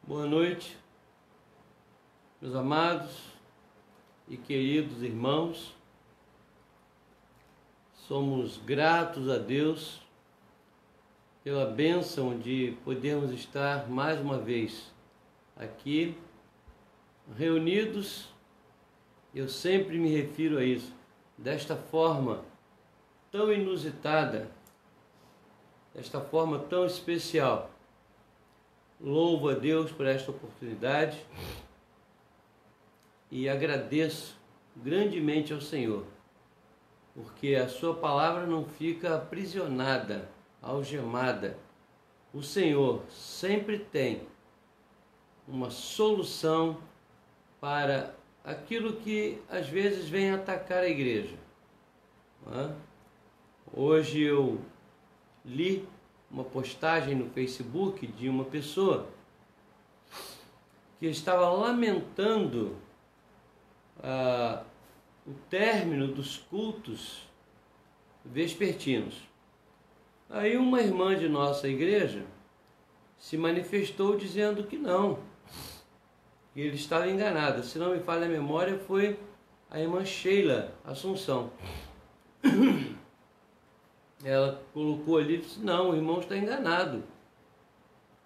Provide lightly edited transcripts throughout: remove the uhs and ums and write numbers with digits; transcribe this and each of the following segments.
Boa noite, meus amados e queridos irmãos. Somos gratos a Deus pela bênção de podermos estar mais uma vez aqui reunidos. Eu sempre me refiro a isso, desta forma tão inusitada, desta forma tão especial. Louvo a Deus por esta oportunidade e agradeço grandemente ao Senhor, porque a sua palavra não fica aprisionada, algemada. O Senhor sempre tem uma solução para aquilo que às vezes vem atacar a igreja. Hoje eu li uma postagem no Facebook de uma pessoa que estava lamentando o término dos cultos vespertinos. Aí uma irmã de nossa igreja se manifestou dizendo que não, que ele estava enganado. Se não me falha a memória, foi a irmã Sheila Assunção. Ela colocou ali e disse: não, o irmão está enganado.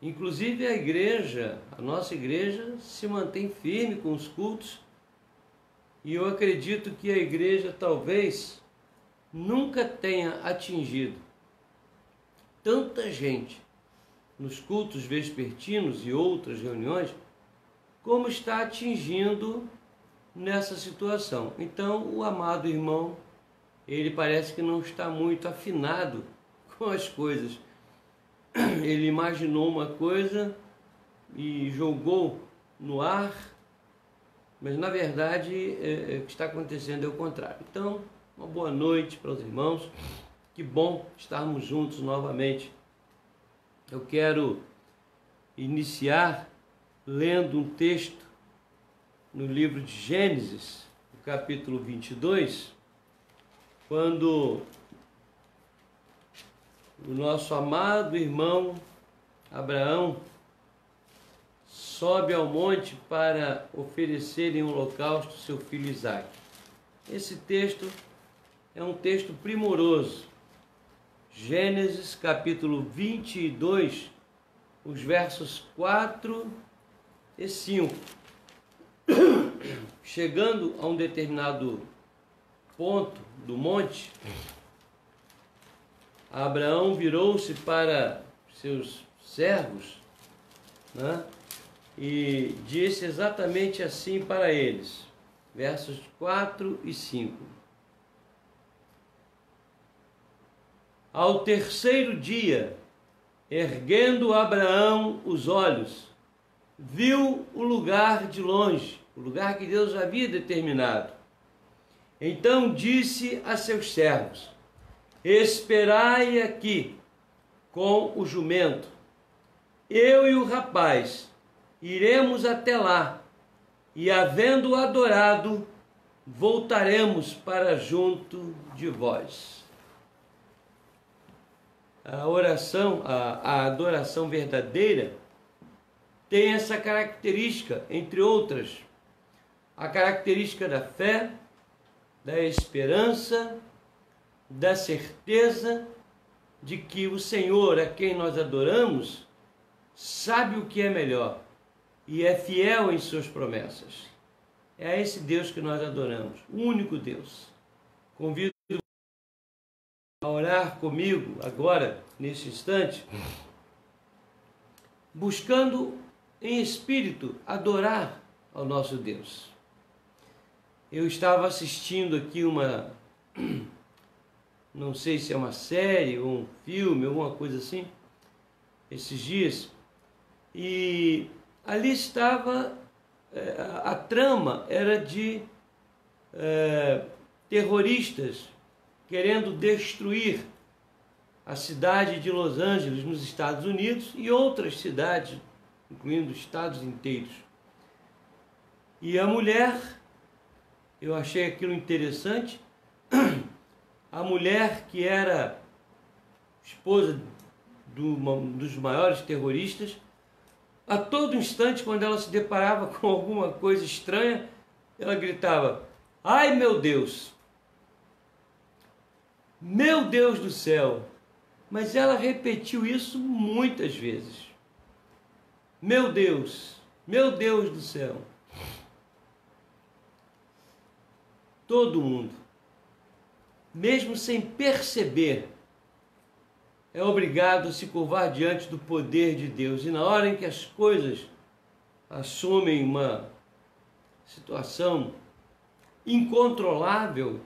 Inclusive a igreja, a nossa igreja, se mantém firme com os cultos, e eu acredito que a igreja talvez nunca tenha atingido tanta gente nos cultos vespertinos e outras reuniões como está atingindo nessa situação. Então o amado irmão, ele parece que não está muito afinado com as coisas. Ele imaginou uma coisa e jogou no ar, mas na verdade o que está acontecendo é o contrário. Então, uma boa noite para os irmãos. Que bom estarmos juntos novamente. Eu quero iniciar lendo um texto no livro de Gênesis, no capítulo 22, quando o nosso amado irmão Abraão sobe ao monte para oferecer em holocausto seu filho Isaque. Esse texto é um texto primoroso. Gênesis capítulo 22, os versos 4 e 5. Chegando a um determinado ponto do monte, Abraão virou-se para seus servos, e disse exatamente assim para eles, versos 4 e 5. Ao terceiro dia, erguendo Abraão os olhos, viu o lugar de longe, o lugar que Deus havia determinado. Então disse a seus servos: esperai aqui com o jumento. Eu e o rapaz iremos até lá, e havendo adorado, voltaremos para junto de vós. A adoração verdadeira tem essa característica, entre outras, a característica da fé, da esperança, da certeza de que o Senhor, a quem nós adoramos, sabe o que é melhor e é fiel em suas promessas. É a esse Deus que nós adoramos, o único Deus. Convido a orar comigo agora, neste instante, buscando em espírito adorar ao nosso Deus. Eu estava assistindo aqui não sei se é uma série ou um filme, alguma coisa assim, esses dias, e ali estava, a trama era de terroristas querendo destruir a cidade de Los Angeles, nos Estados Unidos, e outras cidades, incluindo estados inteiros. E a mulher, eu achei aquilo interessante, a mulher que era esposa dos maiores terroristas, A todo instante, quando ela se deparava com alguma coisa estranha, ela gritava: ai meu Deus! Meu Deus do céu! Mas ela repetiu isso muitas vezes. Meu Deus do céu! Todo mundo, mesmo sem perceber, é obrigado a se curvar diante do poder de Deus. E na hora em que as coisas assumem uma situação incontrolável,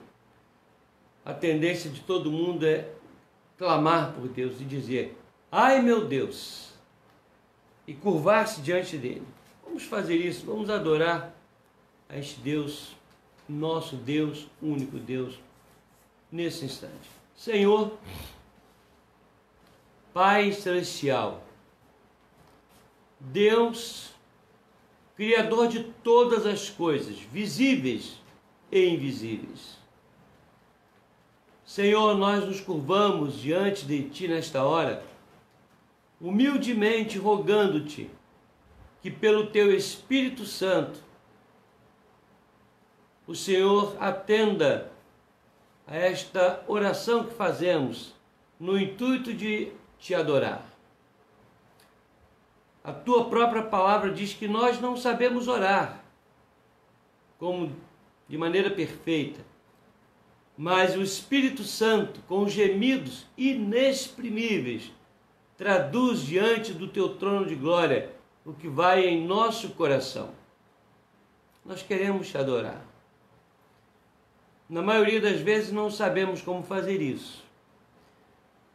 a tendência de todo mundo é clamar por Deus e dizer: ai meu Deus! E curvar-se diante dele. Vamos fazer isso, vamos adorar a este Deus, nosso Deus, único Deus, nesse instante. Senhor, Pai Celestial, Deus, Criador de todas as coisas, visíveis e invisíveis. Senhor, nós nos curvamos diante de Ti nesta hora, humildemente rogando-Te que pelo Teu Espírito Santo o Senhor atenda a esta oração que fazemos no intuito de Te adorar. A Tua própria palavra diz que nós não sabemos orar como de maneira perfeita, mas o Espírito Santo, com gemidos inexprimíveis, traduz diante do Teu trono de glória o que vai em nosso coração. Nós queremos Te adorar. Na maioria das vezes não sabemos como fazer isso.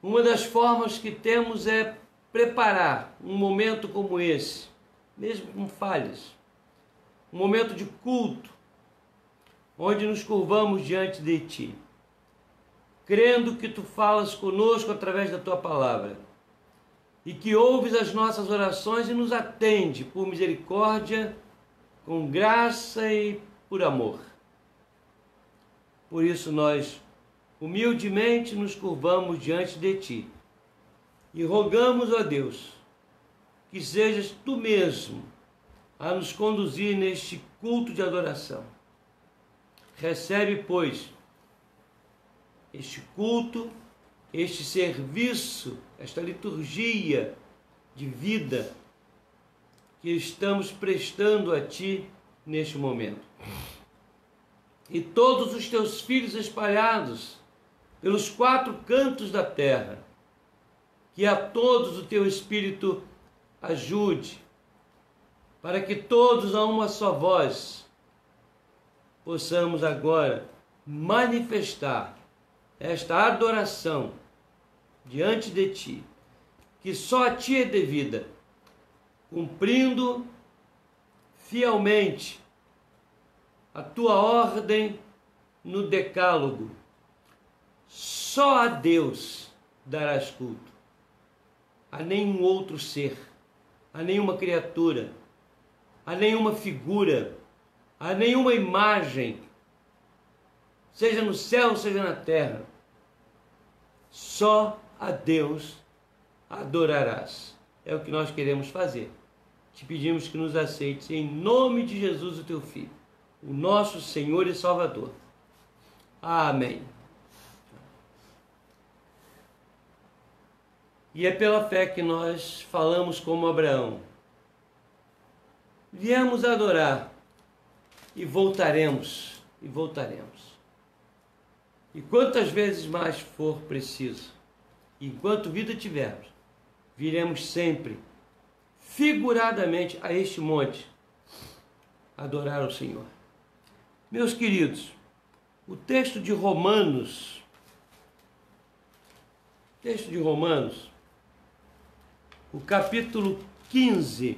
Uma das formas que temos é preparar um momento como esse, mesmo com falhas, um momento de culto, onde nos curvamos diante de Ti, crendo que Tu falas conosco através da Tua palavra e que ouves as nossas orações e nos atende por misericórdia, com graça e por amor. Por isso nós humildemente nos curvamos diante de Ti e rogamos a Deus que sejas Tu mesmo a nos conduzir neste culto de adoração. Recebe, pois, este culto, este serviço, esta liturgia de vida que estamos prestando a Ti neste momento. E todos os Teus filhos espalhados pelos 4 cantos da terra, que a todos o Teu Espírito ajude, para que todos a uma só voz possamos agora manifestar esta adoração diante de Ti, que só a Ti é devida, cumprindo fielmente a Tua ordem no decálogo. Só a Deus darás culto, a nenhum outro ser, a nenhuma criatura, a nenhuma figura, a nenhuma imagem, seja no céu, seja na terra. Só a Deus adorarás. É o que nós queremos fazer. Te pedimos que nos aceites em nome de Jesus, o Teu Filho, o nosso Senhor e Salvador. Amém. E é pela fé que nós falamos como Abraão. Viemos adorar e voltaremos, e voltaremos. E quantas vezes mais for preciso, enquanto vida tivermos, viremos sempre, figuradamente, a este monte, adorar o Senhor. Meus queridos, o texto de Romanos, o capítulo 15,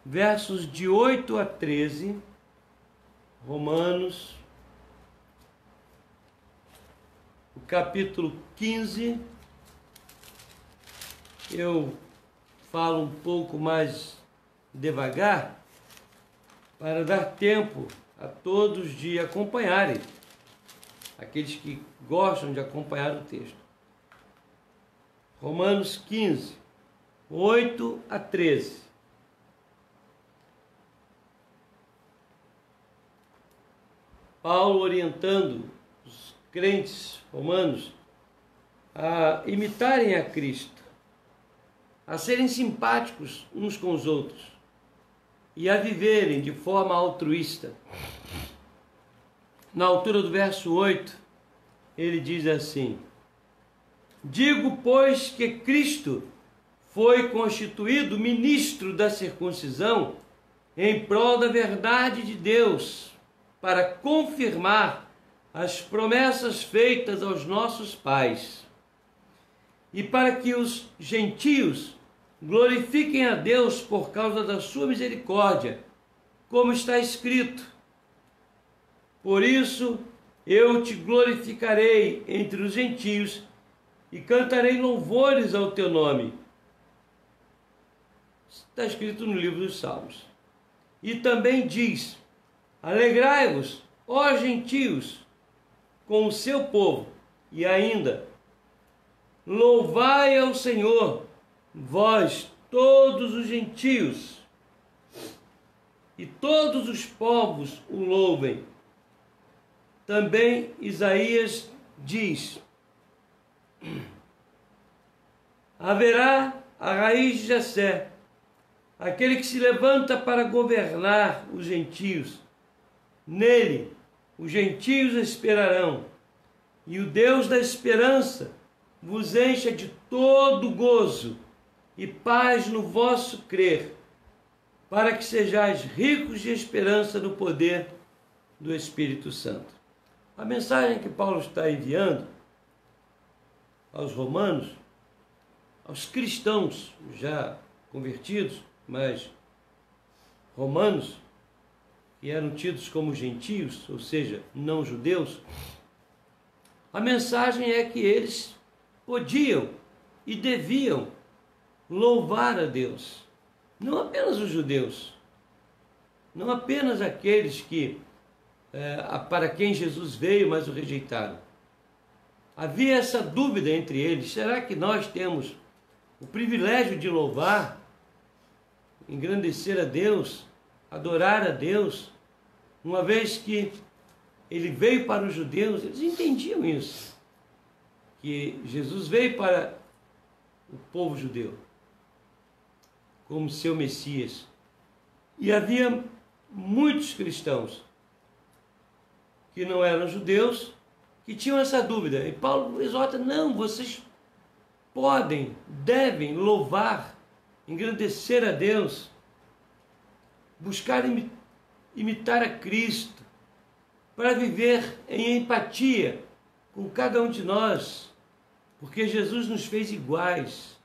versos de 8 a 13, Romanos, o capítulo 15, eu falo um pouco mais devagar, para dar tempo a todos de acompanharem, aqueles que gostam de acompanhar o texto. Romanos 15, 8 a 13. Paulo orientando os crentes romanos a imitarem a Cristo, a serem simpáticos uns com os outros e a viverem de forma altruísta. Na altura do verso 8, ele diz assim: digo, pois, que Cristo foi constituído ministro da circuncisão em prol da verdade de Deus, para confirmar as promessas feitas aos nossos pais, e para que os gentios glorifiquem a Deus por causa da sua misericórdia, como está escrito: por isso eu te glorificarei entre os gentios e cantarei louvores ao teu nome. Está escrito no livro dos Salmos. E também diz: alegrai-vos, ó gentios, com o seu povo. E ainda: louvai ao Senhor, vós todos os gentios, e todos os povos o louvem. Também Isaías diz: haverá a raiz de Jessé, aquele que se levanta para governar os gentios. Nele os gentios esperarão, e o Deus da esperança vos encha de todo gozo e paz no vosso crer, para que sejais ricos de esperança no poder do Espírito Santo. A mensagem que Paulo está enviando aos romanos, aos cristãos já convertidos, mas romanos, que eram tidos como gentios, ou seja, não judeus, a mensagem é que eles podiam e deviam louvar a Deus. Não apenas os judeus, não apenas aqueles que para quem Jesus veio, mas o rejeitaram. Havia essa dúvida entre eles: será que nós temos o privilégio de louvar, engrandecer a Deus, adorar a Deus, uma vez que ele veio para os judeus? Eles entendiam isso, que Jesus veio para o povo judeu como seu Messias. E havia muitos cristãos que não eram judeus que tinham essa dúvida. E Paulo exorta: não, vocês podem, devem louvar, engrandecer a Deus, buscar imitar a Cristo, para viver em empatia com cada um de nós, porque Jesus nos fez iguais.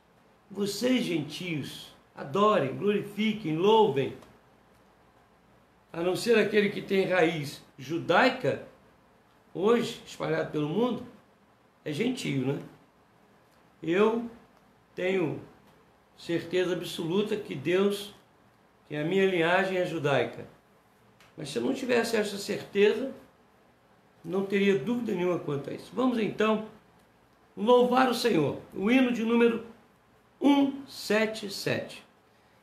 Vocês, gentios, adorem, glorifiquem, louvem. A não ser aquele que tem raiz judaica, hoje espalhado pelo mundo, é gentio, né? Eu tenho certeza absoluta que Deus, que a minha linhagem é judaica. Mas se eu não tivesse essa certeza, não teria dúvida nenhuma quanto a isso. Vamos então louvar o Senhor. O hino de número 177.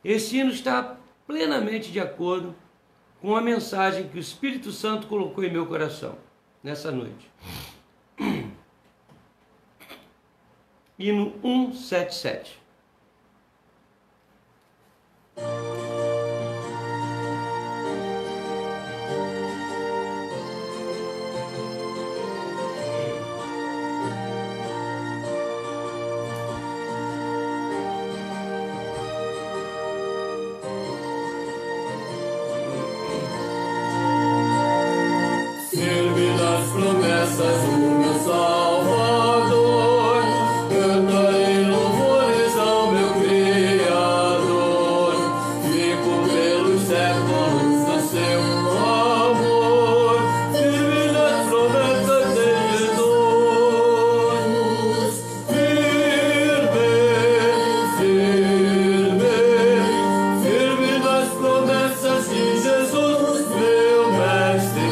Esse hino está plenamente de acordo com a mensagem que o Espírito Santo colocou em meu coração nessa noite. Hino 177. Promessas do meu Salvador, cantarei louvores ao meu Criador, fico pelos séculos no seu amor, firme nas promessas de Jesus, firme nas promessas de Jesus, meu Mestre.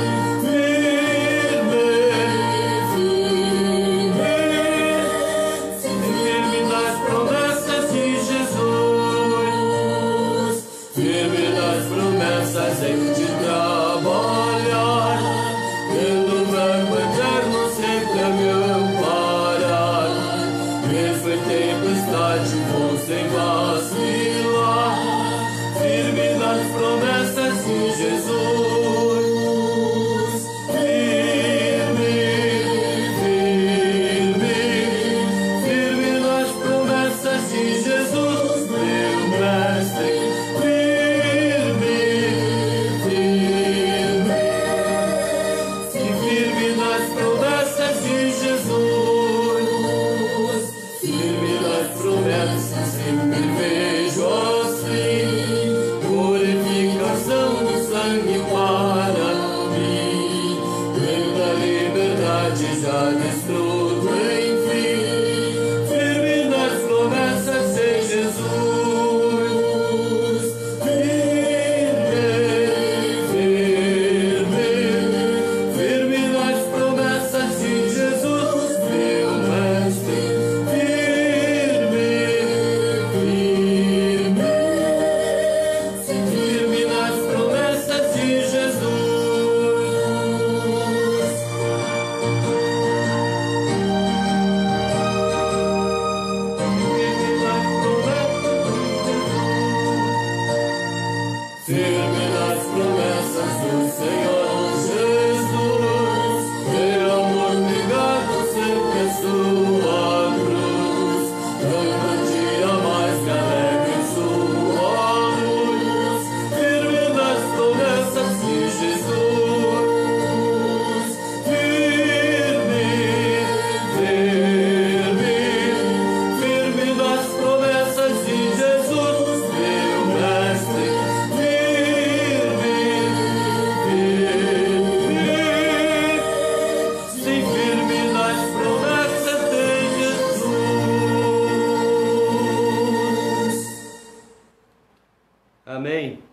maldade já destruo, enfim, firme nas promessas em Jesus. Firme nas promessas do Senhor Jesus, pelo amor ligado sempre a sua cruz, cada dia mais que alegre sua luz. Firme nas promessas de Jesus, firme, firme, firme nas promessas de Jesus, meu Mestre. Amém.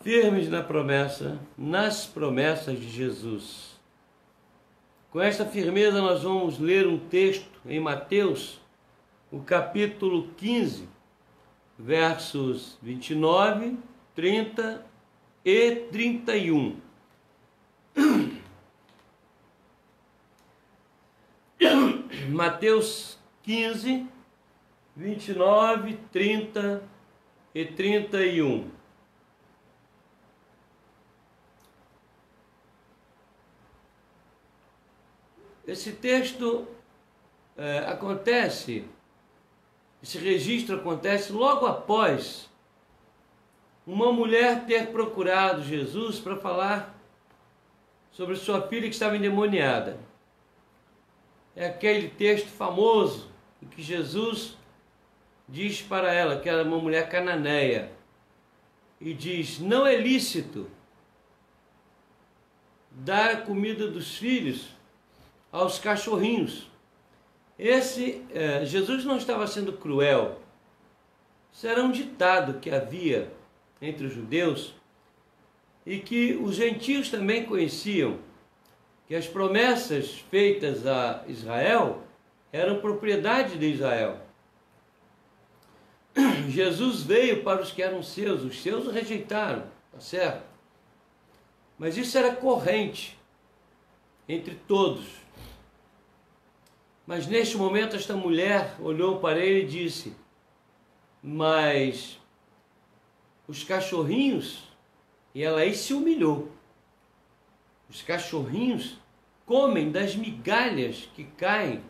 Firmes na promessa, nas promessas de Jesus. Com esta firmeza nós vamos ler um texto em Mateus, o capítulo 15, versos 29, 30 e 31. Mateus 15, 29, 30 e 31. Esse texto esse registro acontece logo após uma mulher ter procurado Jesus para falar sobre sua filha que estava endemoniada. É aquele texto famoso em que Jesus diz para ela, que era uma mulher cananeia, e diz: não é lícito dar a comida dos filhos aos cachorrinhos. Jesus não estava sendo cruel. Isso era um ditado que havia entre os judeus e que os gentios também conheciam, que as promessas feitas a Israel eram propriedade de Israel. Jesus veio para os que eram seus, os seus o rejeitaram, tá certo? Mas isso era corrente entre todos. Mas neste momento esta mulher olhou para ele e disse: mas os cachorrinhos, e ela aí se humilhou, os cachorrinhos comem das migalhas que caem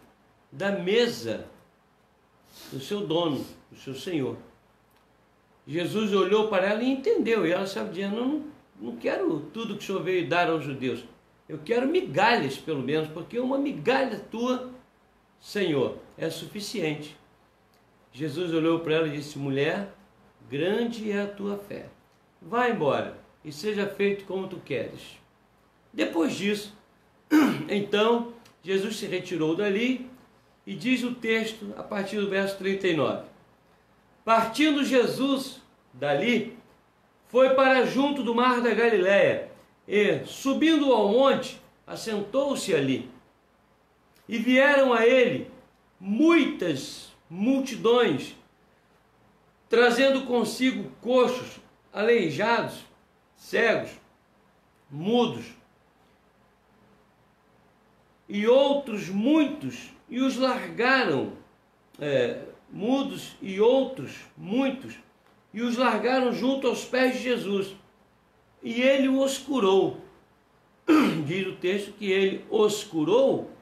da mesa do seu dono, do seu Senhor. Jesus olhou para ela e entendeu, e ela estava dizendo: não quero tudo que o Senhor veio dar aos judeus, eu quero migalhas pelo menos, porque uma migalha tua, Senhor, é suficiente. Jesus olhou para ela e disse: mulher, grande é a tua fé, vá embora e seja feito como tu queres. Depois disso, então, Jesus se retirou dali e diz o texto, a partir do verso 39. Partindo Jesus dali, foi para junto do mar da Galileia e, subindo ao monte, assentou-se ali. E vieram a ele muitas multidões, trazendo consigo coxos, aleijados, cegos, mudos, e outros muitos, e os largaram, mudos e outros muitos, e os largaram junto aos pés de Jesus, e ele os curou. Diz o texto que ele os curou.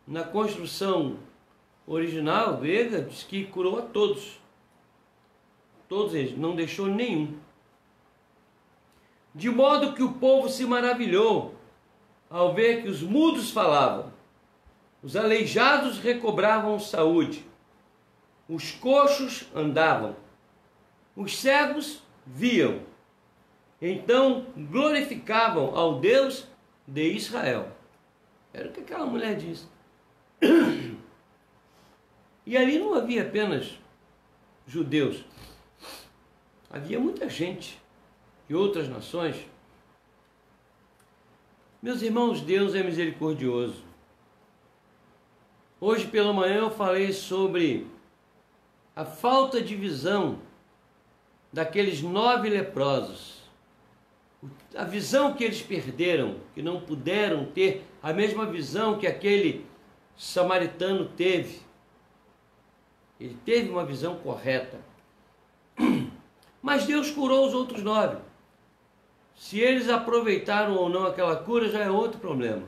Na construção original grega, diz que curou a todos. Todos eles, não deixou nenhum. De modo que o povo se maravilhou ao ver que os mudos falavam, os aleijados recobravam saúde, os coxos andavam, os cegos viam. Então glorificavam ao Deus de Israel. Era o que aquela mulher disse. E ali não havia apenas judeus, havia muita gente de outras nações. Meus irmãos, Deus é misericordioso. Hoje pela manhã eu falei sobre a falta de visão daqueles 9 leprosos. A visão que eles perderam, que não puderam ter a mesma visão que aquele samaritano teve. Ele teve uma visão correta. Mas Deus curou os outros 9. Se eles aproveitaram ou não aquela cura já é outro problema.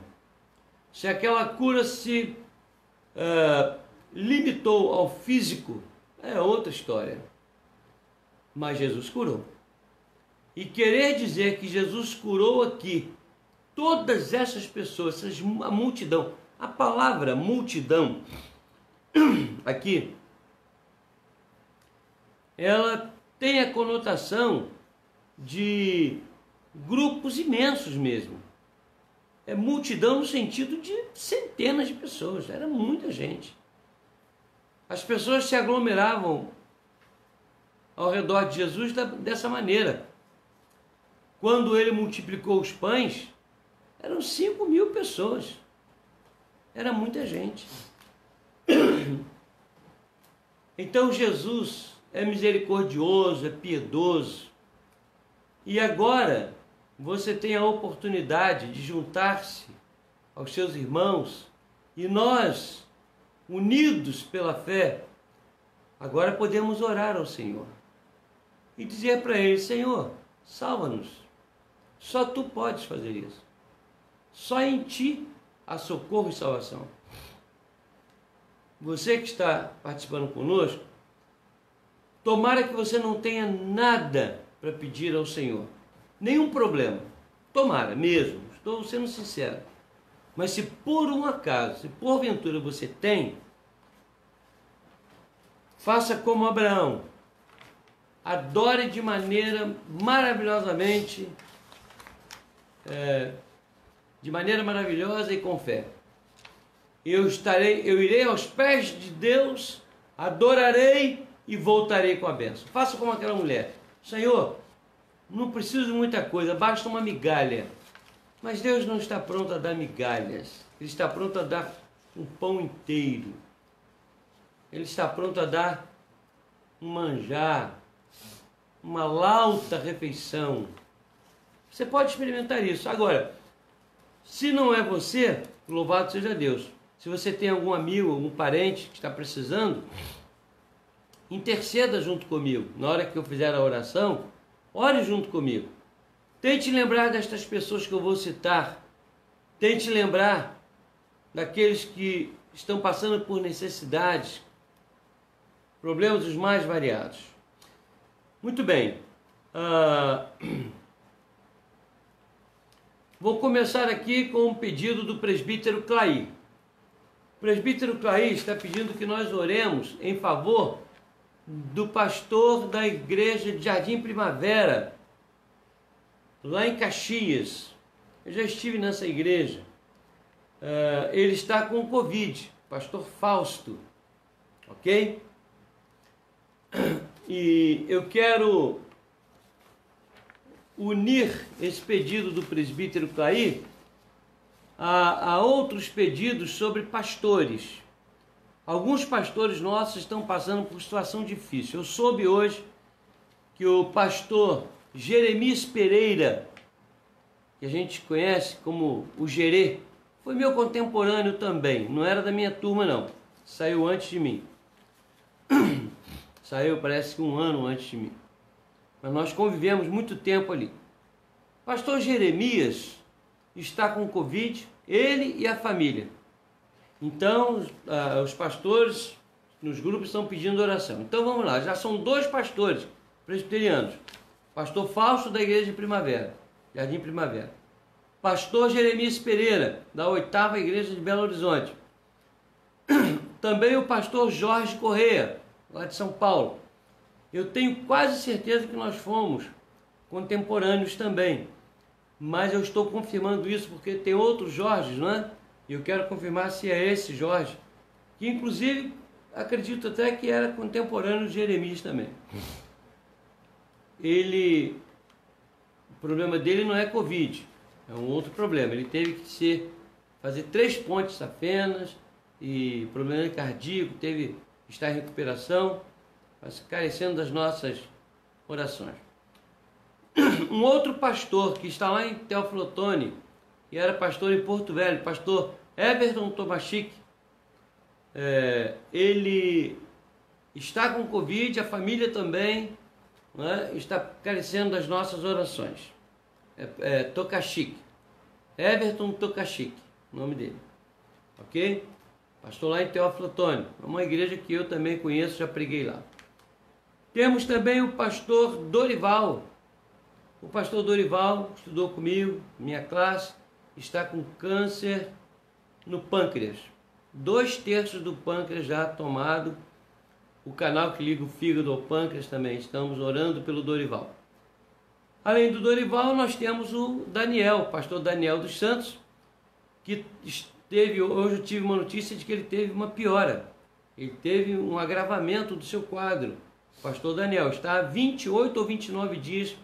Se aquela cura se limitou ao físico, é outra história. Mas Jesus curou. E querer dizer que Jesus curou aqui todas essas pessoas, a multidão, a palavra multidão aqui, ela tem a conotação de grupos imensos mesmo. É multidão no sentido de centenas de pessoas, era muita gente. As pessoas se aglomeravam ao redor de Jesus dessa maneira. Quando ele multiplicou os pães, eram 5.000 pessoas. Era muita gente. Então Jesus é misericordioso, é piedoso. E agora você tem a oportunidade de juntar-se aos seus irmãos e nós, unidos pela fé, agora podemos orar ao Senhor e dizer para Ele: Senhor, salva-nos. Só Tu podes fazer isso. Só em Ti há socorro e salvação. Você que está participando conosco, tomara que você não tenha nada para pedir ao Senhor. Nenhum problema. Tomara mesmo. Estou sendo sincero. Mas se por um acaso, se porventura você tem, faça como Abraão. Adore de maneira maravilhosamente, de maneira maravilhosa e com fé. Eu irei aos pés de Deus, adorarei e voltarei com a bênção. Faça como aquela mulher. Senhor, não preciso de muita coisa, basta uma migalha. Mas Deus não está pronto a dar migalhas. Ele está pronto a dar um pão inteiro. Ele está pronto a dar um manjar, uma lauta refeição. Você pode experimentar isso. Agora, se não é você, louvado seja Deus. Se você tem algum amigo, algum parente que está precisando, interceda junto comigo. Na hora que eu fizer a oração, ore junto comigo. Tente lembrar destas pessoas que eu vou citar. Tente lembrar daqueles que estão passando por necessidades, problemas os mais variados. Muito bem. Vou começar aqui com um pedido do presbítero Clay. O presbítero Clay está pedindo que nós oremos em favor do pastor da igreja de Jardim Primavera, lá em Caxias. Eu já estive nessa igreja. Ele está com Covid, pastor Fausto, ok? E eu quero unir esse pedido do presbítero Clay a outros pedidos sobre pastores. Alguns pastores nossos estão passando por situação difícil. Eu soube hoje que o pastor Jeremias Pereira, que a gente conhece como o Gerê, foi meu contemporâneo também, não era da minha turma não, saiu antes de mim. Saiu parece que um ano antes de mim. Mas nós convivemos muito tempo ali. Pastor Jeremias está com Covid, ele e a família. Então, os pastores nos grupos estão pedindo oração. Então vamos lá, já são 2 pastores presbiterianos. Pastor Fausto da igreja de Primavera, Jardim Primavera. Pastor Jeremias Pereira, da 8ª igreja de Belo Horizonte. Também o pastor Jorge Correia, lá de São Paulo. Eu tenho quase certeza que nós fomos contemporâneos também. mas eu estou confirmando isso porque tem outros Jorges, não é? E eu quero confirmar se é esse Jorge, que inclusive acredito até que era contemporâneo de Jeremias também. O problema dele não é Covid, é um outro problema. Ele teve que fazer 3 pontes apenas, e problema cardíaco, teve que estar em recuperação, mas carecendo das nossas orações. Um outro pastor que está lá em Teófilo Otoni, que era pastor em Porto Velho, pastor Everton Tomachik, ele está com Covid, a família também, né, está carecendo das nossas orações. Tokachik, Everton Tokachik, o nome dele, ok? Pastor lá em Teófilo Otoni, uma igreja que eu também conheço, já preguei lá. Temos também o pastor Dorival. O pastor Dorival estudou comigo, minha classe, está com câncer no pâncreas. 2/3 do pâncreas já tomado. O canal que liga o fígado ao pâncreas também. Estamos orando pelo Dorival. Além do Dorival, nós temos o Daniel, o pastor Daniel dos Santos, que hoje eu tive uma notícia de que ele teve uma piora. Ele teve um agravamento do seu quadro. O pastor Daniel está há 28 ou 29 dias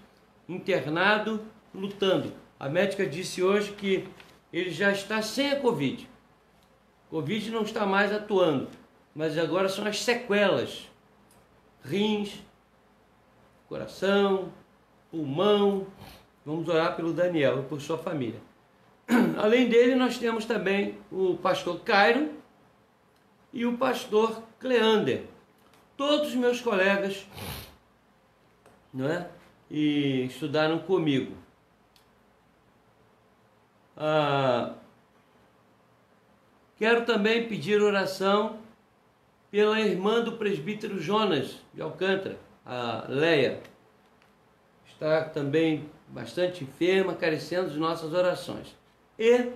internado, lutando. A médica disse hoje que ele já está sem a Covid. Covid não está mais atuando, mas agora são as sequelas. Rins, coração, pulmão. Vamos orar pelo Daniel e por sua família. Além dele, nós temos também o pastor Cairo e o pastor Cleander. Todos os meus colegas, não é? E estudaram comigo. Quero também pedir oração pela irmã do presbítero Jonas de Alcântara, a Leia. Está também bastante enferma, carecendo de nossas orações. E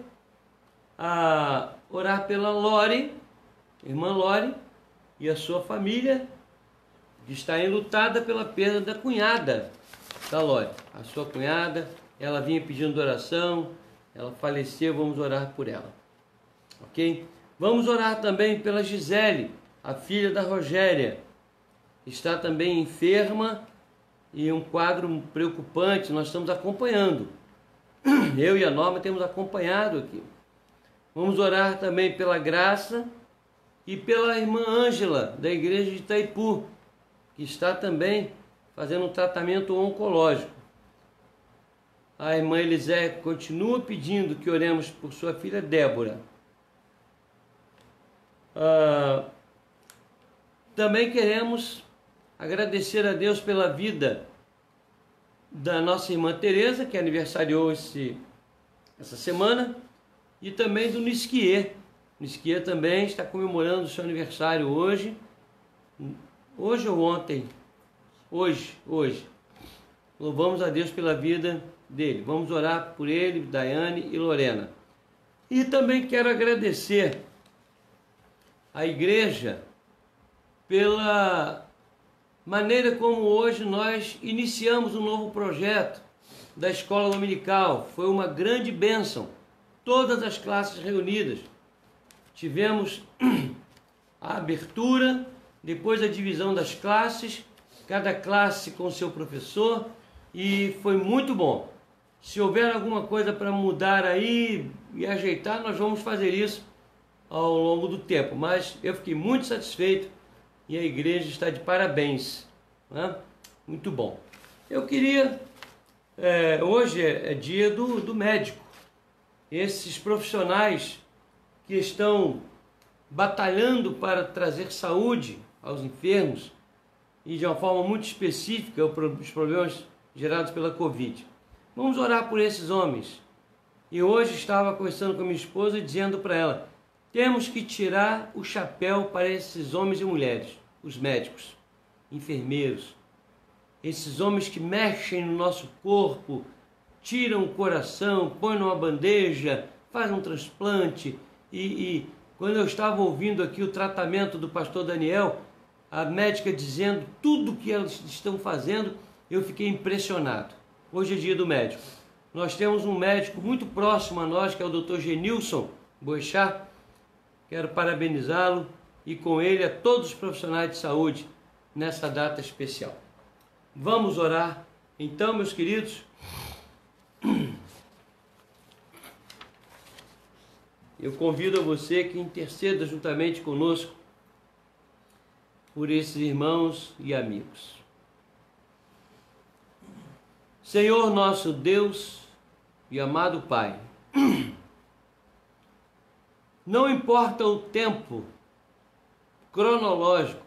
orar pela Lore, irmã Lore, e a sua família, que está enlutada pela perda da cunhada da Lore. A sua cunhada, ela vinha pedindo oração, ela faleceu, vamos orar por ela. Ok? Vamos orar também pela Gisele, a filha da Rogéria. Está também enferma e um quadro preocupante, nós estamos acompanhando. Eu e a Norma temos acompanhado aqui. Vamos orar também pela Graça e pela irmã Ângela, da igreja de Itaipu, que está também fazendo um tratamento oncológico. A irmã Elisé continua pedindo que oremos por sua filha Débora. Também queremos agradecer a Deus pela vida da nossa irmã Tereza, que aniversariou essa semana, e também do Nisquier. Nisquier também está comemorando o seu aniversário hoje. Hoje ou ontem? Hoje. Louvamos a Deus pela vida dele. Vamos orar por ele, Daiane e Lorena. E também quero agradecer à igreja pela maneira como hoje nós iniciamos um novo projeto da escola dominical. Foi uma grande bênção. Todas as classes reunidas. Tivemos a abertura, depois a divisão das classes, cada classe com seu professor, e foi muito bom. Se houver alguma coisa para mudar aí e ajeitar, nós vamos fazer isso ao longo do tempo. Mas eu fiquei muito satisfeito e a igreja está de parabéns, né? Muito bom. Eu queria, hoje é dia do médico. Esses profissionais que estão batalhando para trazer saúde aos enfermos e de uma forma muito específica os problemas gerados pela Covid. Vamos orar por esses homens. E hoje estava conversando com a minha esposa e dizendo para ela, temos que tirar o chapéu para esses homens e mulheres, os médicos, enfermeiros, esses homens que mexem no nosso corpo, tiram o coração, põem numa bandeja, fazem um transplante. E quando eu estava ouvindo aqui o tratamento do pastor Daniel, a médica dizendo tudo que eles estão fazendo, eu fiquei impressionado. Hoje é dia do médico. Nós temos um médico muito próximo a nós, que é o Dr. Genilson Boechat. Quero parabenizá-lo e com ele a todos os profissionais de saúde nessa data especial. Vamos orar então, meus queridos. Eu convido a você que interceda juntamente conosco por esses irmãos e amigos. Senhor nosso Deus e amado Pai, não importa o tempo cronológico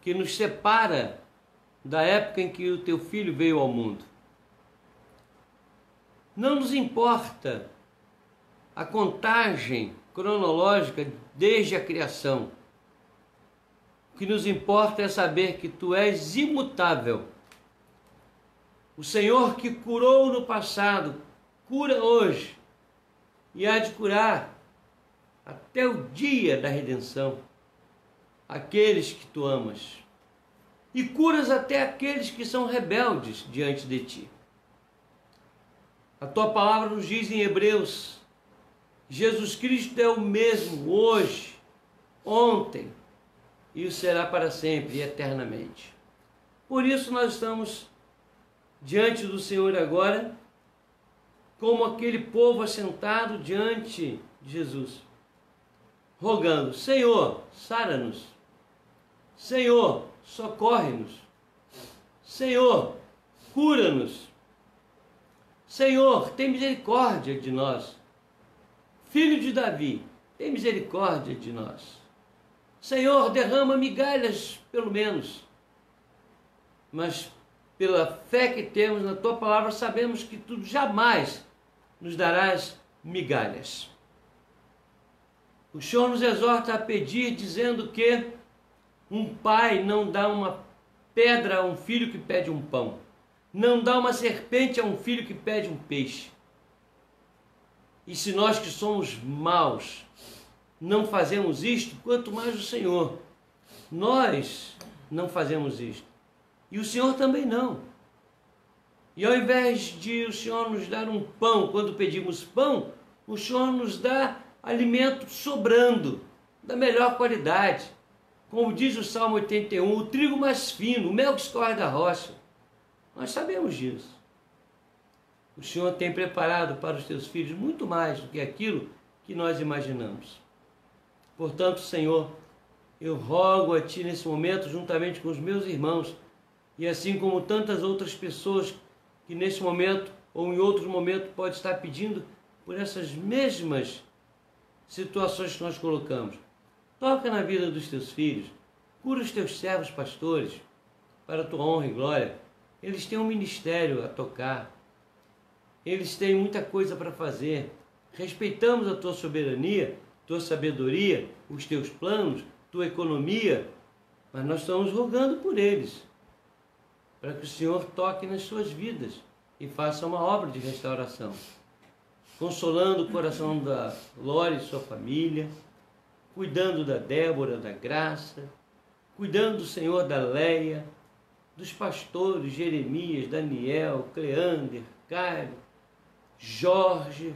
que nos separa da época em que o teu filho veio ao mundo. Não nos importa a contagem cronológica desde a criação. O que nos importa é saber que tu és imutável. O Senhor que curou no passado, cura hoje e há de curar até o dia da redenção aqueles que tu amas. E curas até aqueles que são rebeldes diante de ti. A tua palavra nos diz em Hebreus: Jesus Cristo é o mesmo hoje, ontem e o será para sempre e eternamente. Por isso nós estamos diante do Senhor agora, como aquele povo assentado diante de Jesus, rogando: Senhor, sara-nos. Senhor, socorre-nos. Senhor, cura-nos. Senhor, tem misericórdia de nós. Filho de Davi, tem misericórdia de nós. Senhor, derrama migalhas, pelo menos. Mas pela fé que temos na tua palavra, sabemos que tu jamais nos darás migalhas. O Senhor nos exorta a pedir, dizendo que um pai não dá uma pedra a um filho que pede um pão, não dá uma serpente a um filho que pede um peixe. E se nós que somos maus não fazemos isto, quanto mais o Senhor. Nós não fazemos isto. E o Senhor também não. E ao invés de o Senhor nos dar um pão, quando pedimos pão, o Senhor nos dá alimento sobrando, da melhor qualidade. Como diz o Salmo 81, o trigo mais fino, o mel que escorre da rocha. Nós sabemos disso. O Senhor tem preparado para os teus filhos muito mais do que aquilo que nós imaginamos. Portanto, Senhor, eu rogo a Ti nesse momento, juntamente com os meus irmãos, e assim como tantas outras pessoas que nesse momento ou em outros momentos pode estar pedindo por essas mesmas situações que nós colocamos. Toca na vida dos teus filhos, cura os teus servos pastores, para a tua honra e glória. Eles têm um ministério a tocar, eles têm muita coisa para fazer. Respeitamos a tua soberania, tua sabedoria, os teus planos, tua economia, mas nós estamos rogando por eles, para que o Senhor toque nas suas vidas e faça uma obra de restauração, consolando o coração da Lore e sua família, cuidando da Débora, da Graça, cuidando do Senhor da Leia, dos pastores Jeremias, Daniel, Cleander, Cairo, Jorge,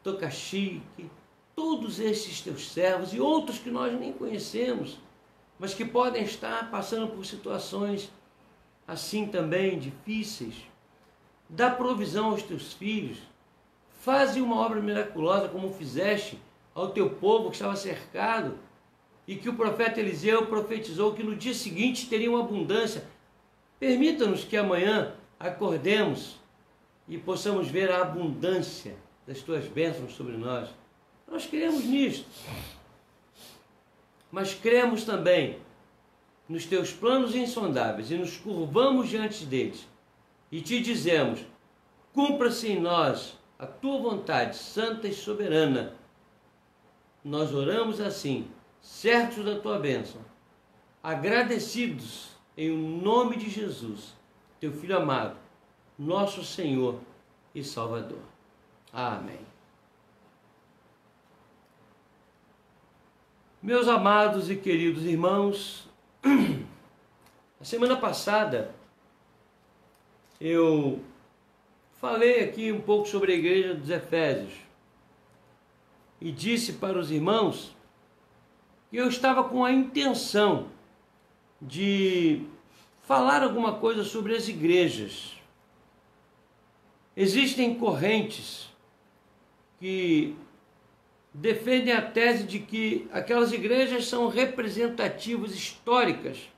Tocachique, todos esses teus servos e outros que nós nem conhecemos, mas que podem estar passando por situações assim também difíceis. Dá provisão aos teus filhos, faze uma obra miraculosa como fizeste ao teu povo que estava cercado e que o profeta Eliseu profetizou que no dia seguinte teria uma abundância. Permita-nos que amanhã acordemos e possamos ver a abundância das tuas bênçãos sobre nós. Nós cremos nisto, mas cremos também nos teus planos insondáveis e nos curvamos diante deles e te dizemos: cumpra-se em nós a tua vontade santa e soberana. Nós oramos assim, certos da tua bênção, agradecidos em nome de Jesus, teu Filho amado, nosso Senhor e Salvador. Amém. Meus amados e queridos irmãos, a semana passada eu falei aqui um pouco sobre a igreja dos Efésios e disse para os irmãos que eu estava com a intenção de falar alguma coisa sobre as igrejas. Existem correntes que defendem a tese de que aquelas igrejas são representativas históricas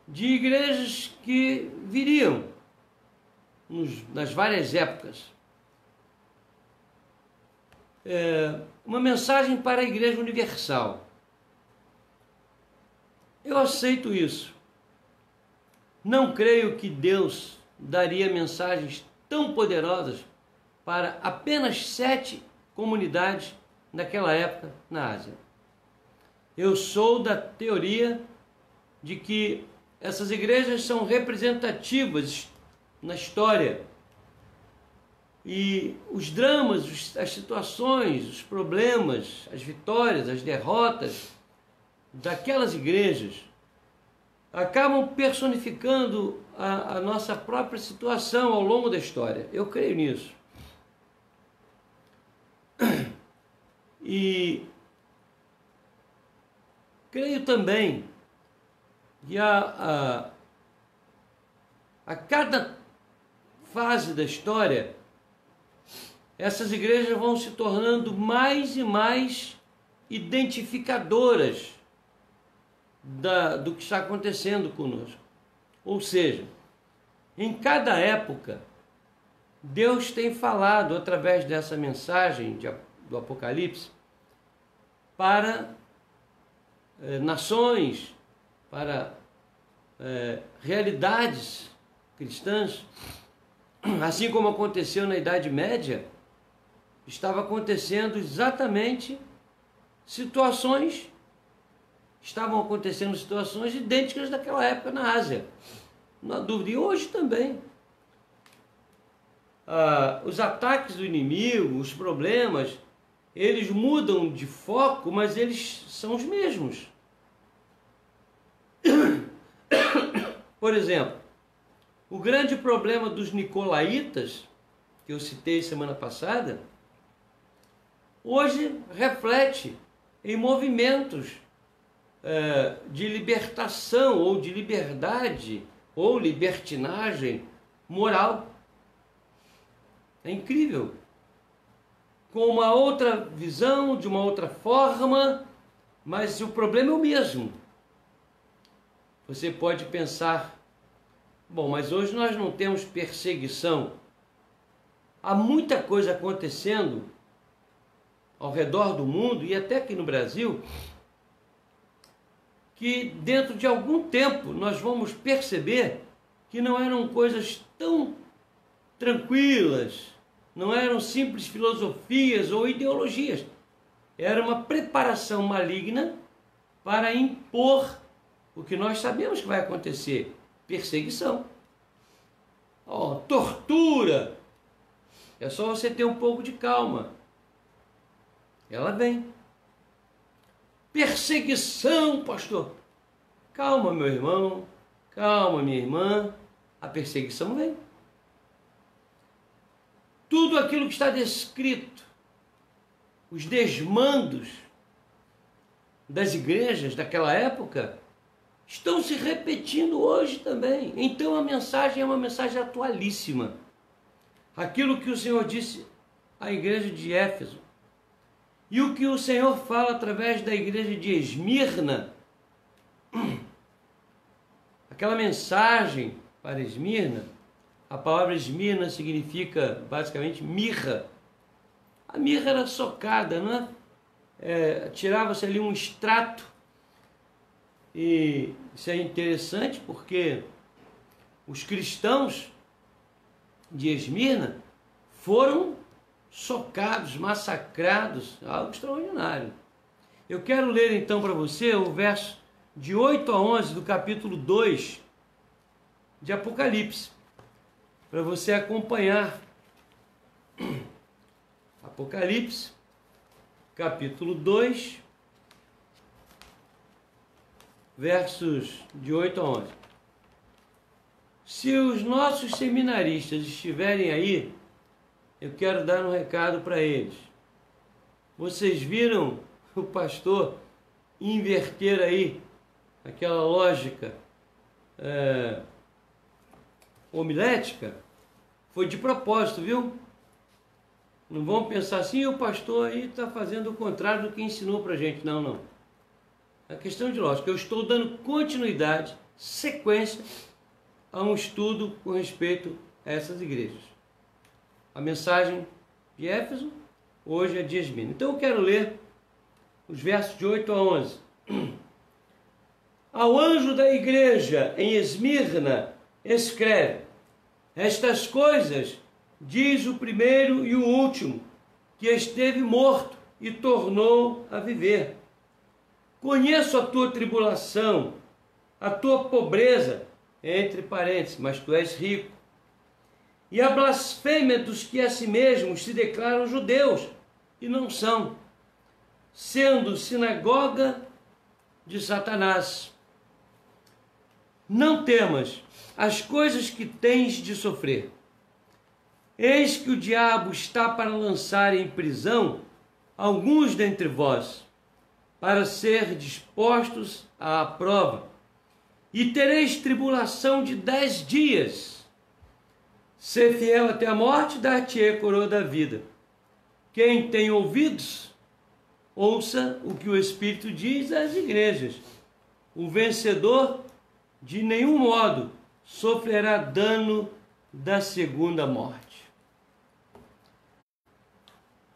de igrejas que viriam nas várias épocas. Uma mensagem para a Igreja Universal. Eu aceito isso. Não creio que Deus daria mensagens tão poderosas para apenas 7 comunidades naquela época na Ásia. Eu sou da teoria de que essas igrejas são representativas na história e os dramas, as situações, os problemas, as vitórias, as derrotas daquelas igrejas acabam personificando a nossa própria situação ao longo da história. Eu creio nisso. E creio também que a cada fase da história, essas igrejas vão se tornando mais e mais identificadoras do que está acontecendo conosco. Ou seja, em cada época, Deus tem falado através dessa mensagem do Apocalipse para nações, para realidades cristãs, assim como aconteceu na Idade Média. Estava acontecendo exatamente estavam acontecendo situações idênticas daquela época na Ásia, não há dúvida, e hoje também. Os ataques do inimigo, os problemas, eles mudam de foco, mas eles são os mesmos. Por exemplo, o grande problema dos nicolaítas, que eu citei semana passada, hoje reflete em movimentos de libertação ou de liberdade ou libertinagem moral. É incrível. Com uma outra visão, de uma outra forma, mas o problema é o mesmo. Você pode pensar, bom, mas hoje nós não temos perseguição. Há muita coisa acontecendo ao redor do mundo e até aqui no Brasil, que dentro de algum tempo nós vamos perceber que não eram coisas tão tranquilas, não eram simples filosofias ou ideologias. Era uma preparação maligna para impor o que nós sabemos que vai acontecer: perseguição, tortura. É só você ter um pouco de calma. Ela vem. Perseguição, pastor. Calma, meu irmão. Calma, minha irmã. A perseguição vem. Tudo aquilo que está descrito, os desmandos das igrejas daquela época, estão se repetindo hoje também. Então a mensagem é uma mensagem atualíssima. Aquilo que o Senhor disse à igreja de Éfeso e o que o Senhor fala através da igreja de Esmirna, aquela mensagem para Esmirna. A palavra Esmirna significa basicamente mirra. A mirra era socada, não é? Tirava-se ali um extrato. E isso é interessante porque os cristãos de Esmirna foram socados, massacrados, algo extraordinário. Eu quero ler então para você o verso de 8 a 11 do capítulo 2 de Apocalipse, para você acompanhar. Apocalipse, capítulo 2, versos de 8 a 11. Se os nossos seminaristas estiverem aí, eu quero dar um recado para eles. Vocês viram o pastor inverter aí aquela lógica homilética? Foi de propósito, viu? Não vão pensar assim, o pastor aí está fazendo o contrário do que ensinou para a gente. Não, não. É questão de lógica. Eu estou dando continuidade, sequência, a um estudo com respeito a essas igrejas. A mensagem de Éfeso, hoje é de Esmirna. Então eu quero ler os versos de 8 a 11. Ao anjo da igreja em Esmirna, escreve: estas coisas diz o primeiro e o último, que esteve morto e tornou a viver. Conheço a tua tribulação, a tua pobreza, entre parênteses, mas tu és rico, e a blasfêmia dos que a si mesmos se declaram judeus, e não são, sendo sinagoga de Satanás. Não temas as coisas que tens de sofrer. Eis que o diabo está para lançar em prisão alguns dentre vós, para ser dispostos à prova, e tereis tribulação de 10 dias. Ser fiel até a morte, dar-te-ei coroa da vida. Quem tem ouvidos, ouça o que o Espírito diz às igrejas. O vencedor, de nenhum modo, sofrerá dano da segunda morte.